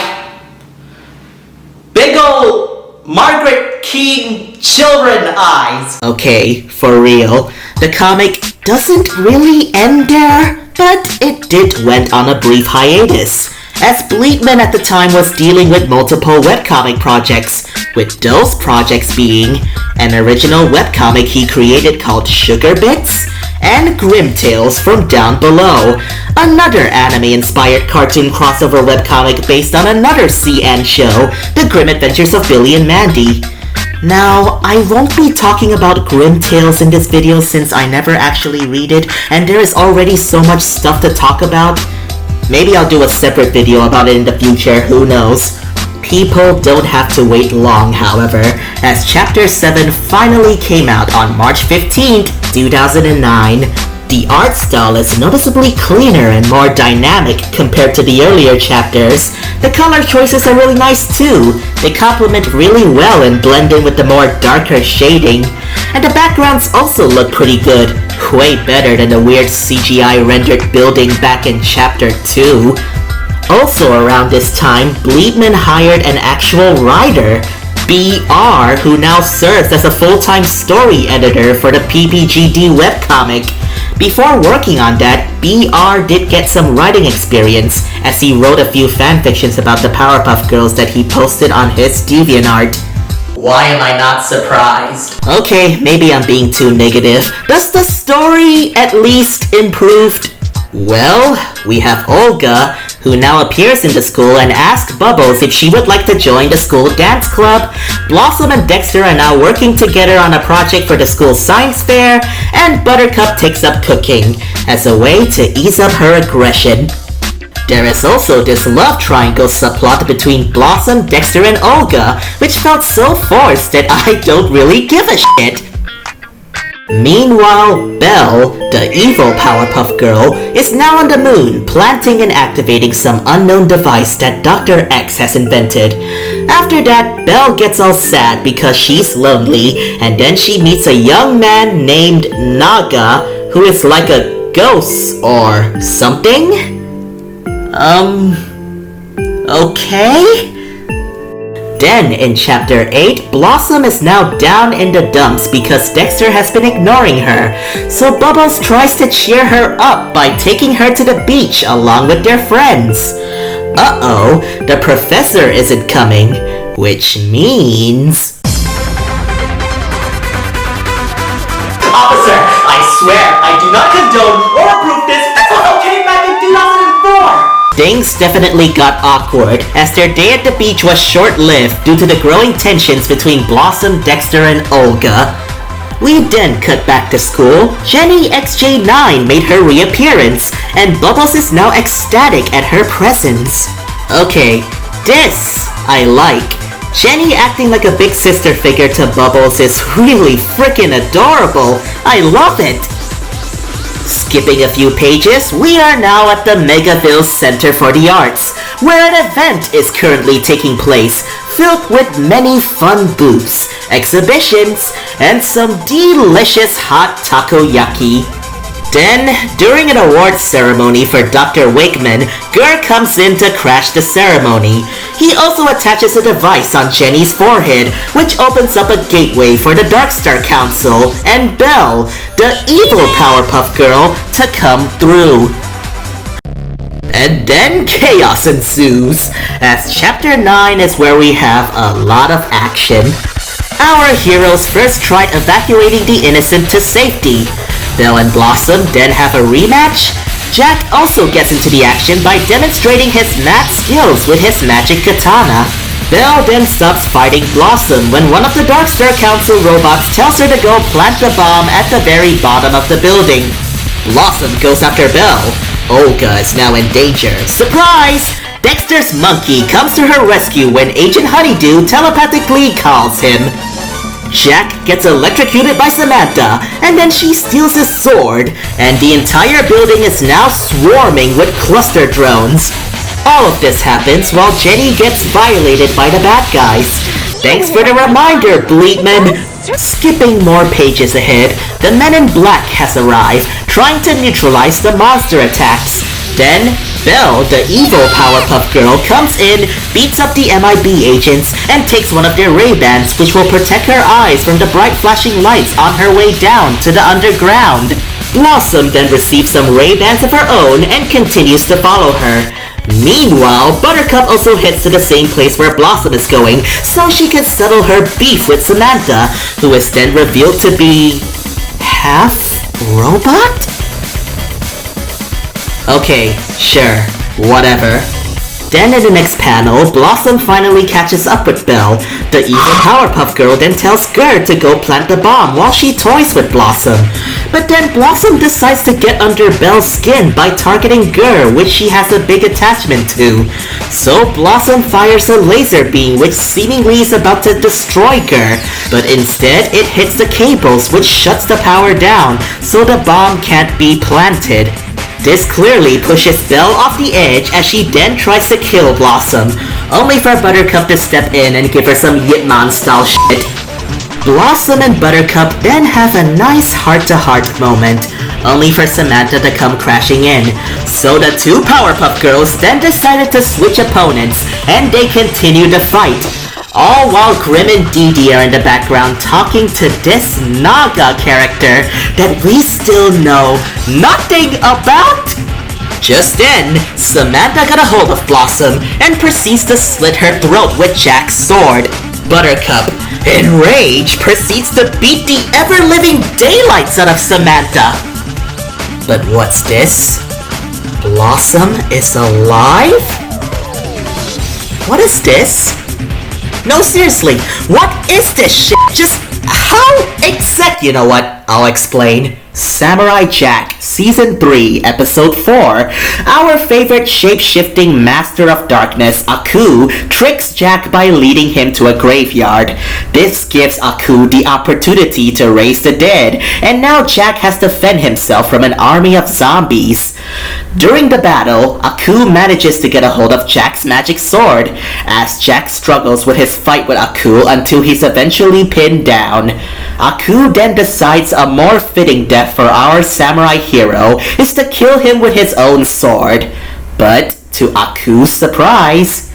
big ol' Margaret Keaton children eyes. Okay, for real. The comic doesn't really end there, but it did went on a brief hiatus, as Bleedman at the time was dealing with multiple webcomic projects, with those projects being an original webcomic he created called Sugar Bits, and Grim Tales from Down Below, another anime-inspired cartoon crossover webcomic based on another CN show, The Grim Adventures of Billy and Mandy. Now, I won't be talking about Grim Tales in this video since I never actually read it, and there is already so much stuff to talk about. Maybe I'll do a separate video about it in the future, who knows. People don't have to wait long, however, as Chapter 7 finally came out on March 15th, 2009. The art style is noticeably cleaner and more dynamic compared to the earlier chapters. The color choices are really nice too. They complement really well and blend in with the more darker shading. And the backgrounds also look pretty good, way better than the weird CGI rendered building back in Chapter 2. Also around this time, Bleedman hired an actual writer, BR, who now serves as a full-time story editor for the PPGD webcomic. Before working on that, BR did get some writing experience, as he wrote a few fanfictions about the Powerpuff Girls that he posted on his DeviantArt. Why am I not surprised? Okay, maybe I'm being too negative. Does the story at least improved? Well, we have Olga, who now appears in the school and asks Bubbles if she would like to join the school dance club. Blossom and Dexter are now working together on a project for the school science fair, and Buttercup takes up cooking as a way to ease up her aggression. There is also this love triangle subplot between Blossom, Dexter, and Olga, which felt so forced that I don't really give a shit. Meanwhile, Belle, the evil Powerpuff Girl, is now on the moon, planting and activating some unknown device that Dr. X has invented. After that, Belle gets all sad because she's lonely, and then she meets a young man named Naga, who is like a ghost or something? Okay? Then, in Chapter 8, Blossom is now down in the dumps because Dexter has been ignoring her, so Bubbles tries to cheer her up by taking her to the beach along with their friends. Uh-oh, the professor isn't coming, which means... Officer, I swear, I do not condone or approve this. That's what came back in 2004! Things definitely got awkward, as their day at the beach was short-lived due to the growing tensions between Blossom, Dexter, and Olga. We then cut back to school. Jenny XJ9 made her reappearance, and Bubbles is now ecstatic at her presence. Okay, this I like. Jenny acting like a big sister figure to Bubbles is really freaking adorable. I love it. Skipping a few pages, we are now at the Megaville Center for the Arts, where an event is currently taking place, filled with many fun booths, exhibitions, and some delicious hot takoyaki. Then, during an awards ceremony for Dr. Wakeman, Gur comes in to crash the ceremony. He also attaches a device on Jenny's forehead, which opens up a gateway for the Darkstar Council and Belle, the evil Powerpuff Girl, to come through. And then chaos ensues, as Chapter 9 is where we have a lot of action. Our heroes first try evacuating the innocent to safety. Belle and Blossom then have a rematch. Jack also gets into the action by demonstrating his math skills with his magic katana. Belle then stops fighting Blossom when one of the Darkstar Council robots tells her to go plant the bomb at the very bottom of the building. Blossom goes after Belle. Olga is now in danger. Surprise! Dexter's monkey comes to her rescue when Agent Honeydew telepathically calls him. Jack gets electrocuted by Samantha, and then she steals his sword, and the entire building is now swarming with cluster drones. All of this happens while Jenny gets violated by the bad guys. Thanks for the reminder, Bleedman. Skipping more pages ahead, the Men in Black has arrived, trying to neutralize the monster attacks. Then, Belle, the evil Powerpuff Girl, comes in, beats up the MIB agents, and takes one of their Ray-Bans, which will protect her eyes from the bright flashing lights on her way down to the underground. Blossom then receives some Ray-Bans of her own and continues to follow her. Meanwhile, Buttercup also heads to the same place where Blossom is going, so she can settle her beef with Samantha, who is then revealed to be... half robot? Okay, sure, whatever. Then in the next panel, Blossom finally catches up with Belle. The evil Powerpuff Girl then tells Gur to go plant the bomb while she toys with Blossom. But then Blossom decides to get under Belle's skin by targeting Gur, which she has a big attachment to. So Blossom fires a laser beam which seemingly is about to destroy Gur, but instead it hits the cables which shuts the power down, so the bomb can't be planted. This clearly pushes Belle off the edge as she then tries to kill Blossom, only for Buttercup to step in and give her some Yip-Man style shit. Blossom and Buttercup then have a nice heart-to-heart moment, only for Samantha to come crashing in. So the two Powerpuff Girls then decided to switch opponents, and they continue the fight. All while Grim and Dee Dee are in the background talking to this Naga character that we still know nothing about. Just then, Samantha got a hold of Blossom and proceeds to slit her throat with Jack's sword. Buttercup, enraged, proceeds to beat the ever-living daylights out of Samantha. But what's this? Blossom is alive? What is this? No, seriously, what is this shit? Just how exact? You know what? I'll explain. Samurai Jack, Season 3, Episode 4. Our favorite shape-shifting master of darkness, Aku, tricks Jack by leading him to a graveyard. This gives Aku the opportunity to raise the dead, and now Jack has to fend himself from an army of zombies. During the battle, Aku manages to get a hold of Jack's magic sword, as Jack struggles with his fight with Aku until he's eventually pinned down. Aku then decides a more fitting death for our samurai hero is to kill him with his own sword. But to Aku's surprise.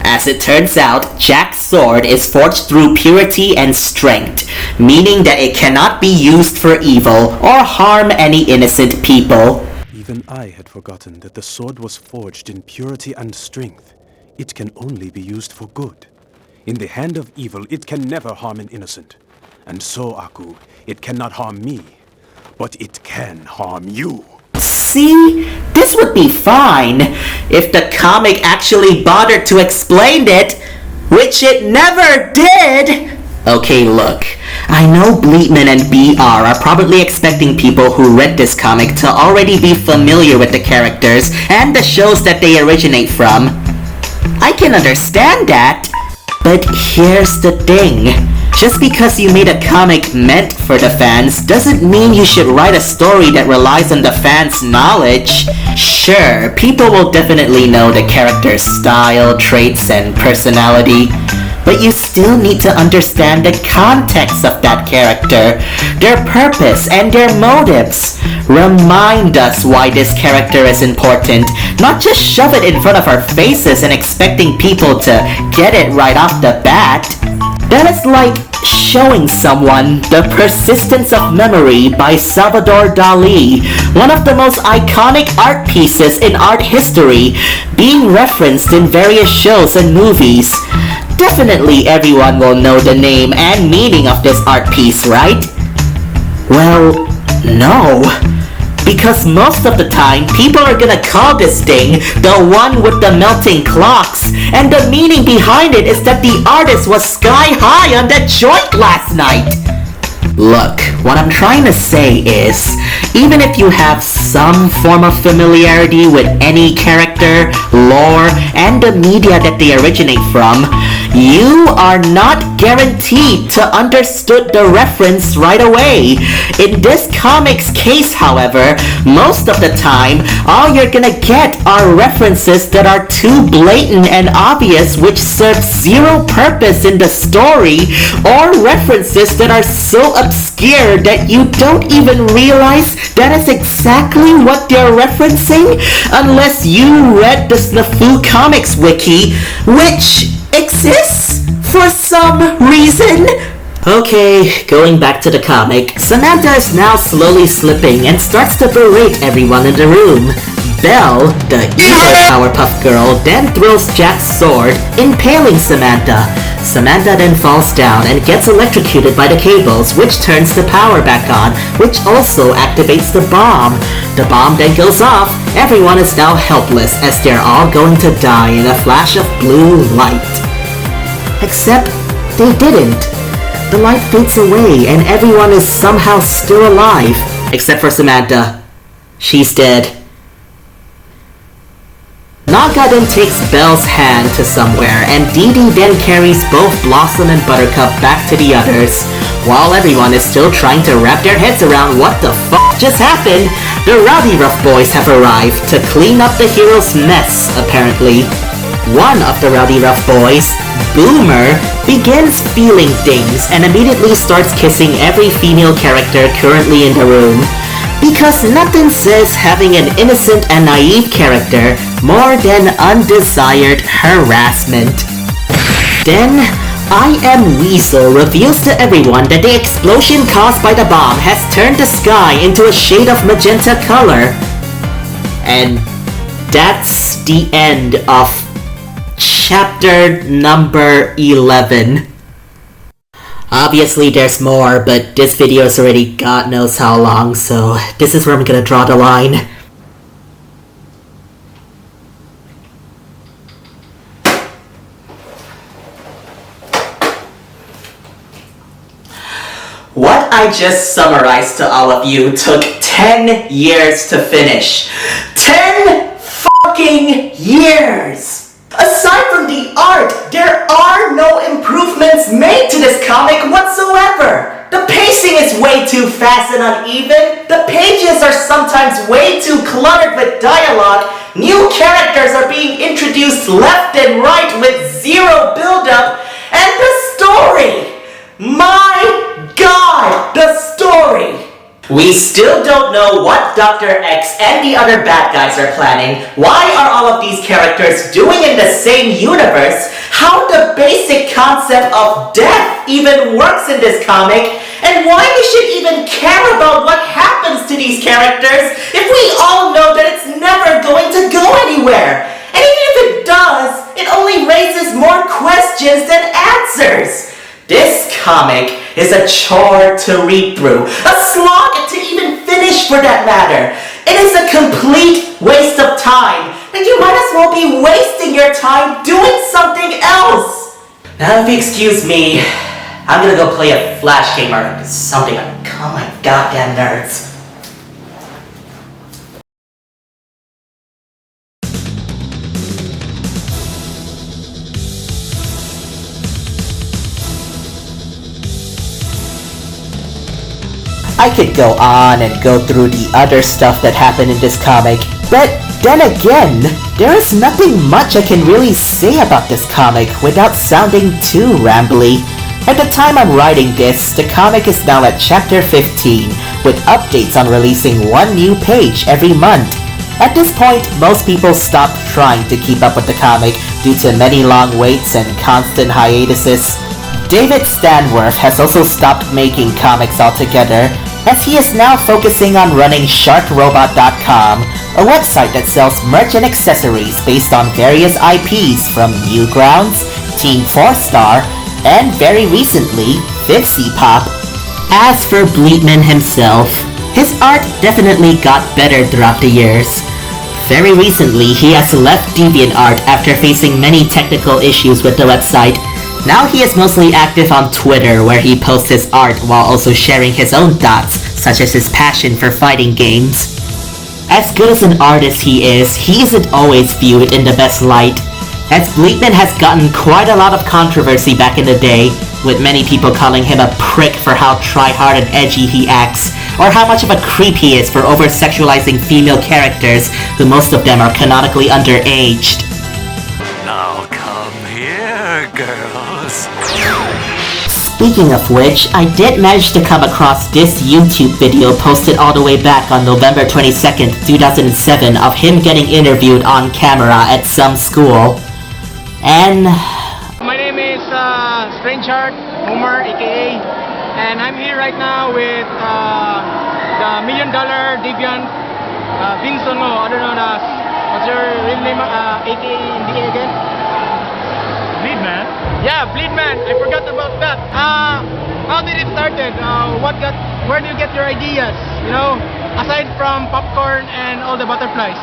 As it turns out, Jack's sword is forged through purity and strength, meaning that it cannot be used for evil or harm any innocent people. Even I had forgotten that the sword was forged in purity and strength. It can only be used for good. In the hand of evil, it can never harm an innocent. And so, Aku, it cannot harm me, but it can harm you. See? This would be fine if the comic actually bothered to explain it, which it never did! Okay, look. I know Bleatman and BR are probably expecting people who read this comic to already be familiar with the characters and the shows that they originate from. I can understand that, but here's the thing. Just because you made a comic meant for the fans doesn't mean you should write a story that relies on the fans' knowledge. Sure, people will definitely know the character's style, traits, and personality, but you still need to understand the context of that character, their purpose, and their motives. Remind us why this character is important, not just shove it in front of our faces and expecting people to get it right off the bat. That is like showing someone The Persistence of Memory by Salvador Dali, one of the most iconic art pieces in art history, being referenced in various shows and movies. Definitely everyone will know the name and meaning of this art piece, right? Well, no. Because most of the time, people are gonna call this thing the one with the melting clocks, and the meaning behind it is that the artist was sky high on that joint last night. Look, what I'm trying to say is, even if you have some form of familiarity with any character, lore, and the media that they originate from, you are not guaranteed to understood the reference right away. In this comic's case, however, most of the time, all you're gonna get are references that are too blatant and obvious, which serve zero purpose in the story, or references that are so obscure that you don't even realize that is exactly what they're referencing unless you read the Snafu Comics wiki, which exists for some reason. Okay, going back to the comic, Samantha is now slowly slipping and starts to berate everyone in the room. Belle, the evil Powerpuff Girl, then throws Jack's sword, impaling Samantha. Samantha then falls down and gets electrocuted by the cables, which turns the power back on, which also activates the bomb. The bomb then goes off. Everyone is now helpless as they're all going to die in a flash of blue light. Except they didn't. The light fades away and everyone is somehow still alive. Except for Samantha. She's dead. Naga then takes Belle's hand to somewhere, and Dee Dee then carries both Blossom and Buttercup back to the others. While everyone is still trying to wrap their heads around what the fuck just happened, the Rowdy Rough Boys have arrived to clean up the hero's mess, apparently. One of the Rowdy Rough Boys, Boomer, begins feeling things and immediately starts kissing every female character currently in the room. Because nothing says having an innocent and naive character more than undesired harassment. Then, I Am Weasel reveals to everyone that the explosion caused by the bomb has turned the sky into a shade of magenta color. And that's the end of chapter number 11. Obviously there's more, but this video is already God knows how long, so this is where I'm gonna draw the line. What I just summarized to all of you took 10 years to finish. 10 fucking years! Aside from the art, there are no improvements made to this comic whatsoever. The pacing is way too fast and uneven. The pages are sometimes way too cluttered with dialogue. New characters are being introduced left and right with zero build-up, and the story! My God, the story! We still don't know what Dr. X and the other bad guys are planning, why are all of these characters doing in the same universe, how the basic concept of death even works in this comic, and why we should even care about what happens to these characters if we all know that it's never going to go anywhere. And even if it does, it only raises more questions than answers. This comic is a chore to read through, a slog to even finish for that matter. It is a complete waste of time, and you might as well be wasting your time doing something else. Now if you excuse me, I'm gonna go play a Flash game or something. Calm my goddamn nerves. I could go on and go through the other stuff that happened in this comic, but then again, there is nothing much I can really say about this comic without sounding too rambly. At the time I'm writing this, the comic is now at chapter 15, with updates on releasing one new page every month. At this point, most people stopped trying to keep up with the comic due to many long waits and constant hiatuses. David Stanworth has also stopped making comics altogether, as he is now focusing on running SharkRobot.com, a website that sells merch and accessories based on various IPs from Newgrounds, Team 4-Star, and very recently, Fifsy Pop. As for Bleedman himself, his art definitely got better throughout the years. Very recently, he has left DeviantArt after facing many technical issues with the website. Now he is mostly active on Twitter, where he posts his art while also sharing his own thoughts, such as his passion for fighting games. As good as an artist he isn't always viewed in the best light, as Bleedman has gotten quite a lot of controversy back in the day, with many people calling him a prick for how try-hard and edgy he acts, or how much of a creep he is for over-sexualizing female characters, who most of them are canonically underaged. Now come here, girls. Speaking of which, I did manage to come across this YouTube video posted all the way back on November 22nd, 2007 of him getting interviewed on camera at some school. And... My name is Strange Heart, Homer, aka, and I'm here right now with the $1 Million Deviant, Vincent Mo, other known as, what's your real name, aka in DA again? Bleedman? Yeah, Bleedman, I forgot about that. How did it started? Where do you get your ideas? You know, aside from popcorn and all the butterflies.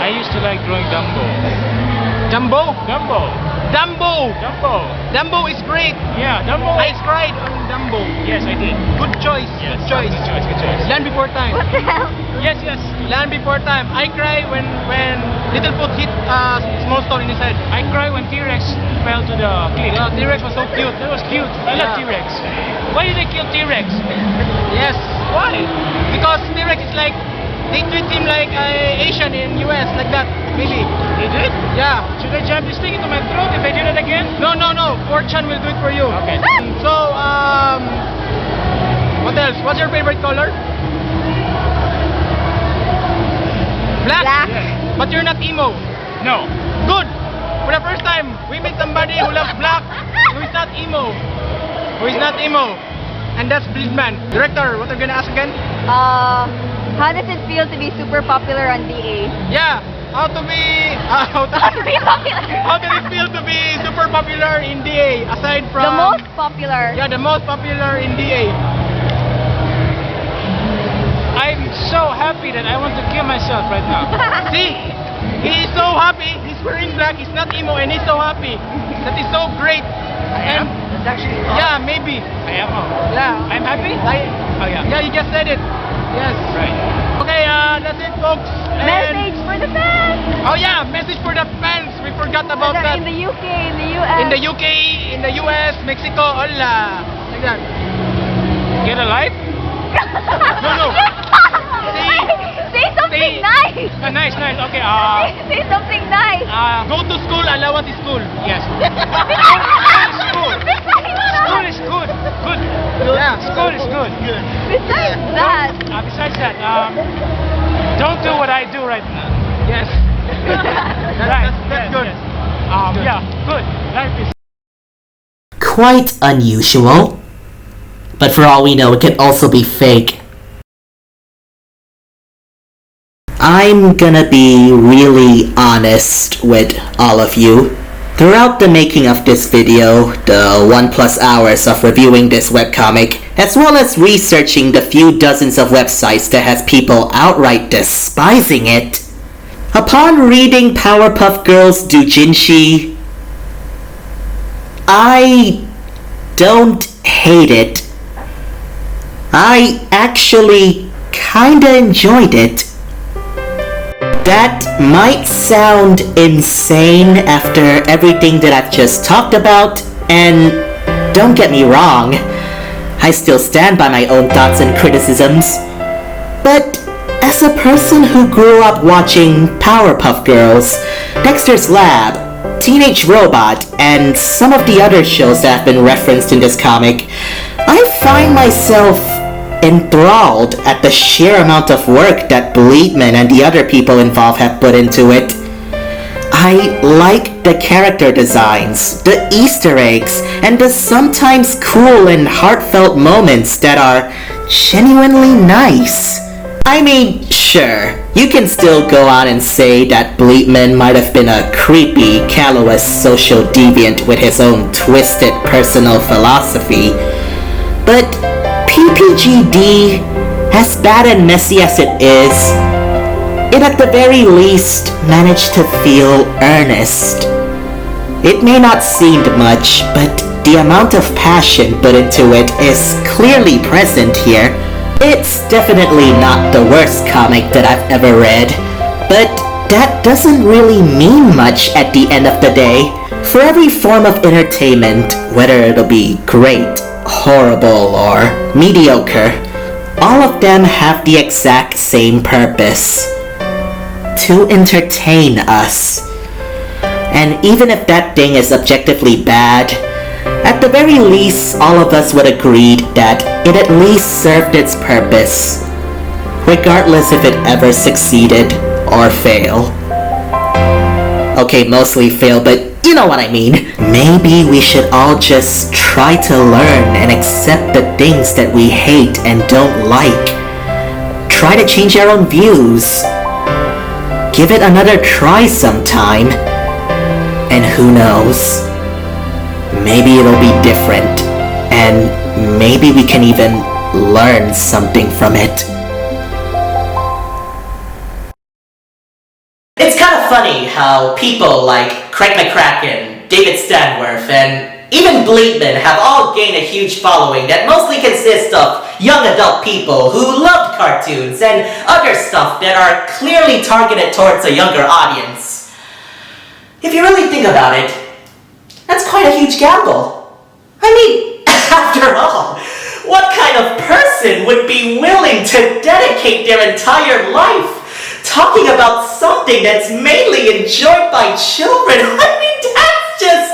I used to like drawing Dumbo. Dumbo? Dumbo. Dumbo! Dumbo. Dumbo is great. Yeah, Dumbo. I cried on Dumbo. Yes, I did. Good choice. Yes, good choice. Good choice. Good choice. Land Before Time. What the hell? Yes, yes. Land Before Time. I cry when Littlefoot hit small stone in his head. I cry when T-Rex fell to the cliff. Yeah, T-Rex was so cute. That was cute. I love T-Rex. Why did they kill T-Rex? Yes. Why? Because T-Rex is like, they treat him like Asian in US, like that, maybe. They did? Yeah. Should I jam this thing into my throat if I do that again? No. 4chan will do it for you. Okay. So, what else? What's your favorite color? Black. Yes. But you're not emo. No. Good. For the first time, we meet somebody who loves black, who is not emo. And that's Bleedman. Director, what are you gonna ask again? How does it feel to be super popular on DA? Yeah. How did it feel to be super popular in DA? Aside from... The most popular. Yeah, the most popular in DA. I'm so happy that I want to kill myself right now. See? He is so happy. He's wearing black. He's not emo and he's so happy. That is so great. I am? That's actually... Yeah, maybe. I am. Yeah. I'm happy? Oh, yeah. Yeah, you just said it. Yes. Right. Okay, that's it, folks. And Message for the fans! oh yeah, message for the fans. We forgot about that. In the UK, in the US. In the UK, in the US, Mexico, hola. Like that. Get a life? No. Say something nice! Nice. Nice. Okay. Say something nice. Go to school. Allowance is school. Yes. School is good. Good. Yeah. School is good. Besides that. Besides that, don't do what I do right now. Yes. Right. That's good. Yes. Yeah. Good. Life is. Quite unusual. But for all we know, it could also be fake. I'm gonna be really honest with all of you. Throughout the making of this video, the 1+ hours of reviewing this webcomic, as well as researching the few dozens of websites that has people outright despising it, upon reading Powerpuff Girls Doujinshi, I don't hate it. I actually kinda enjoyed it. That might sound insane after everything that I've just talked about, and don't get me wrong, I still stand by my own thoughts and criticisms. But as a person who grew up watching Powerpuff Girls, Dexter's Lab, Teenage Robot, and some of the other shows that have been referenced in this comic, I find myself enthralled at the sheer amount of work that Bleedman and the other people involved have put into it. I like the character designs, the Easter eggs, and the sometimes cool and heartfelt moments that are genuinely nice. I mean, sure, you can still go on and say that Bleedman might have been a creepy, callous social deviant with his own twisted personal philosophy, but PPGD, as bad and messy as it is, it at the very least managed to feel earnest. It may not seem much, but the amount of passion put into it is clearly present here. It's definitely not the worst comic that I've ever read, but that doesn't really mean much at the end of the day. For every form of entertainment, whether it'll be great, horrible, or mediocre, all of them have the exact same purpose: to entertain us. And even if that thing is objectively bad, at the very least, all of us would agree that it at least served its purpose, regardless if it ever succeeded or failed. Okay, mostly fail, but you know what I mean. Maybe we should all just try to learn and accept the things that we hate and don't like. Try to change our own views. Give it another try sometime. And who knows? Maybe it'll be different. And maybe we can even learn something from it. It's kind of funny how people like Craig McCracken, David Stanworth, and even Bleedman have all gained a huge following that mostly consists of young adult people who loved cartoons and other stuff that are clearly targeted towards a younger audience. If you really think about it, that's quite a huge gamble. I mean, after all, what kind of person would be willing to dedicate their entire life talking about something that's mainly enjoyed by children? I mean, that's just...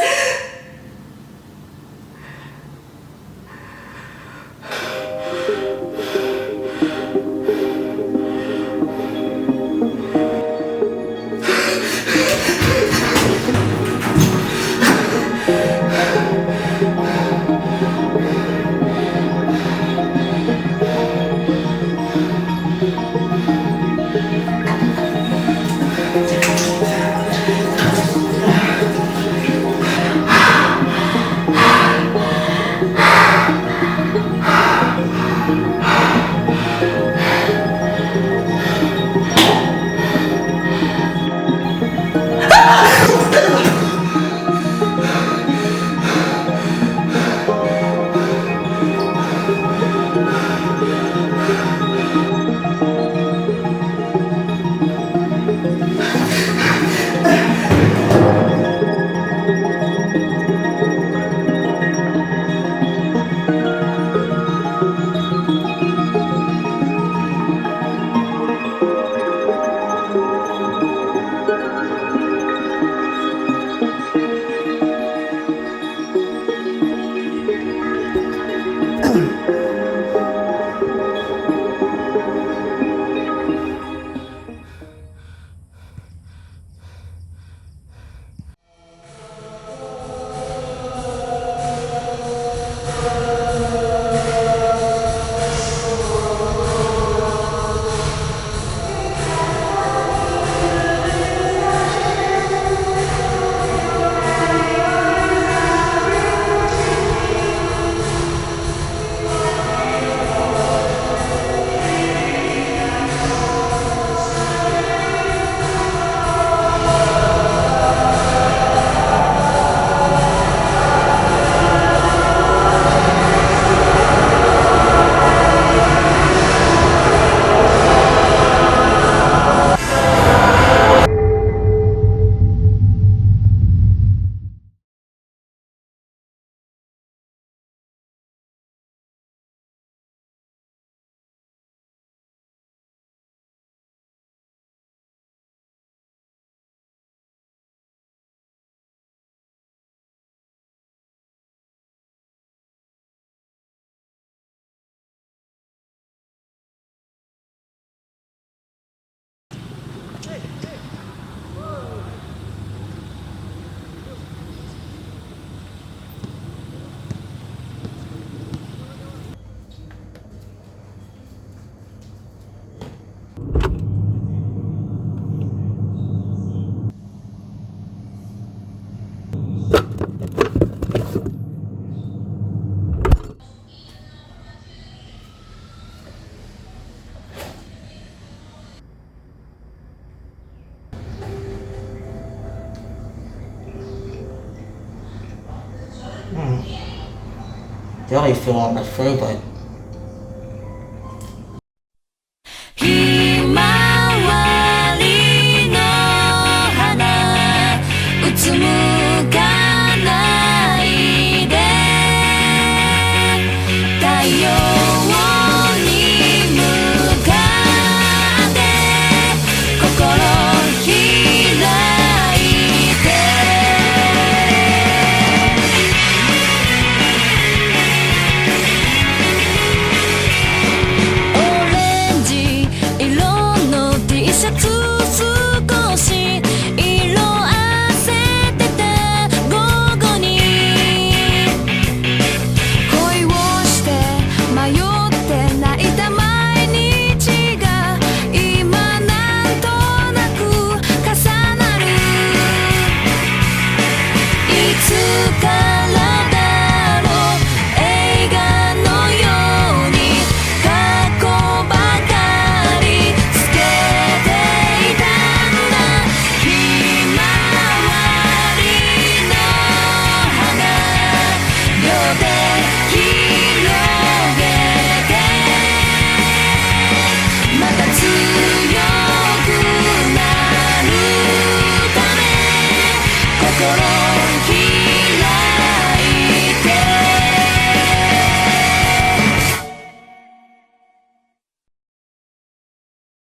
really feel all my favorite.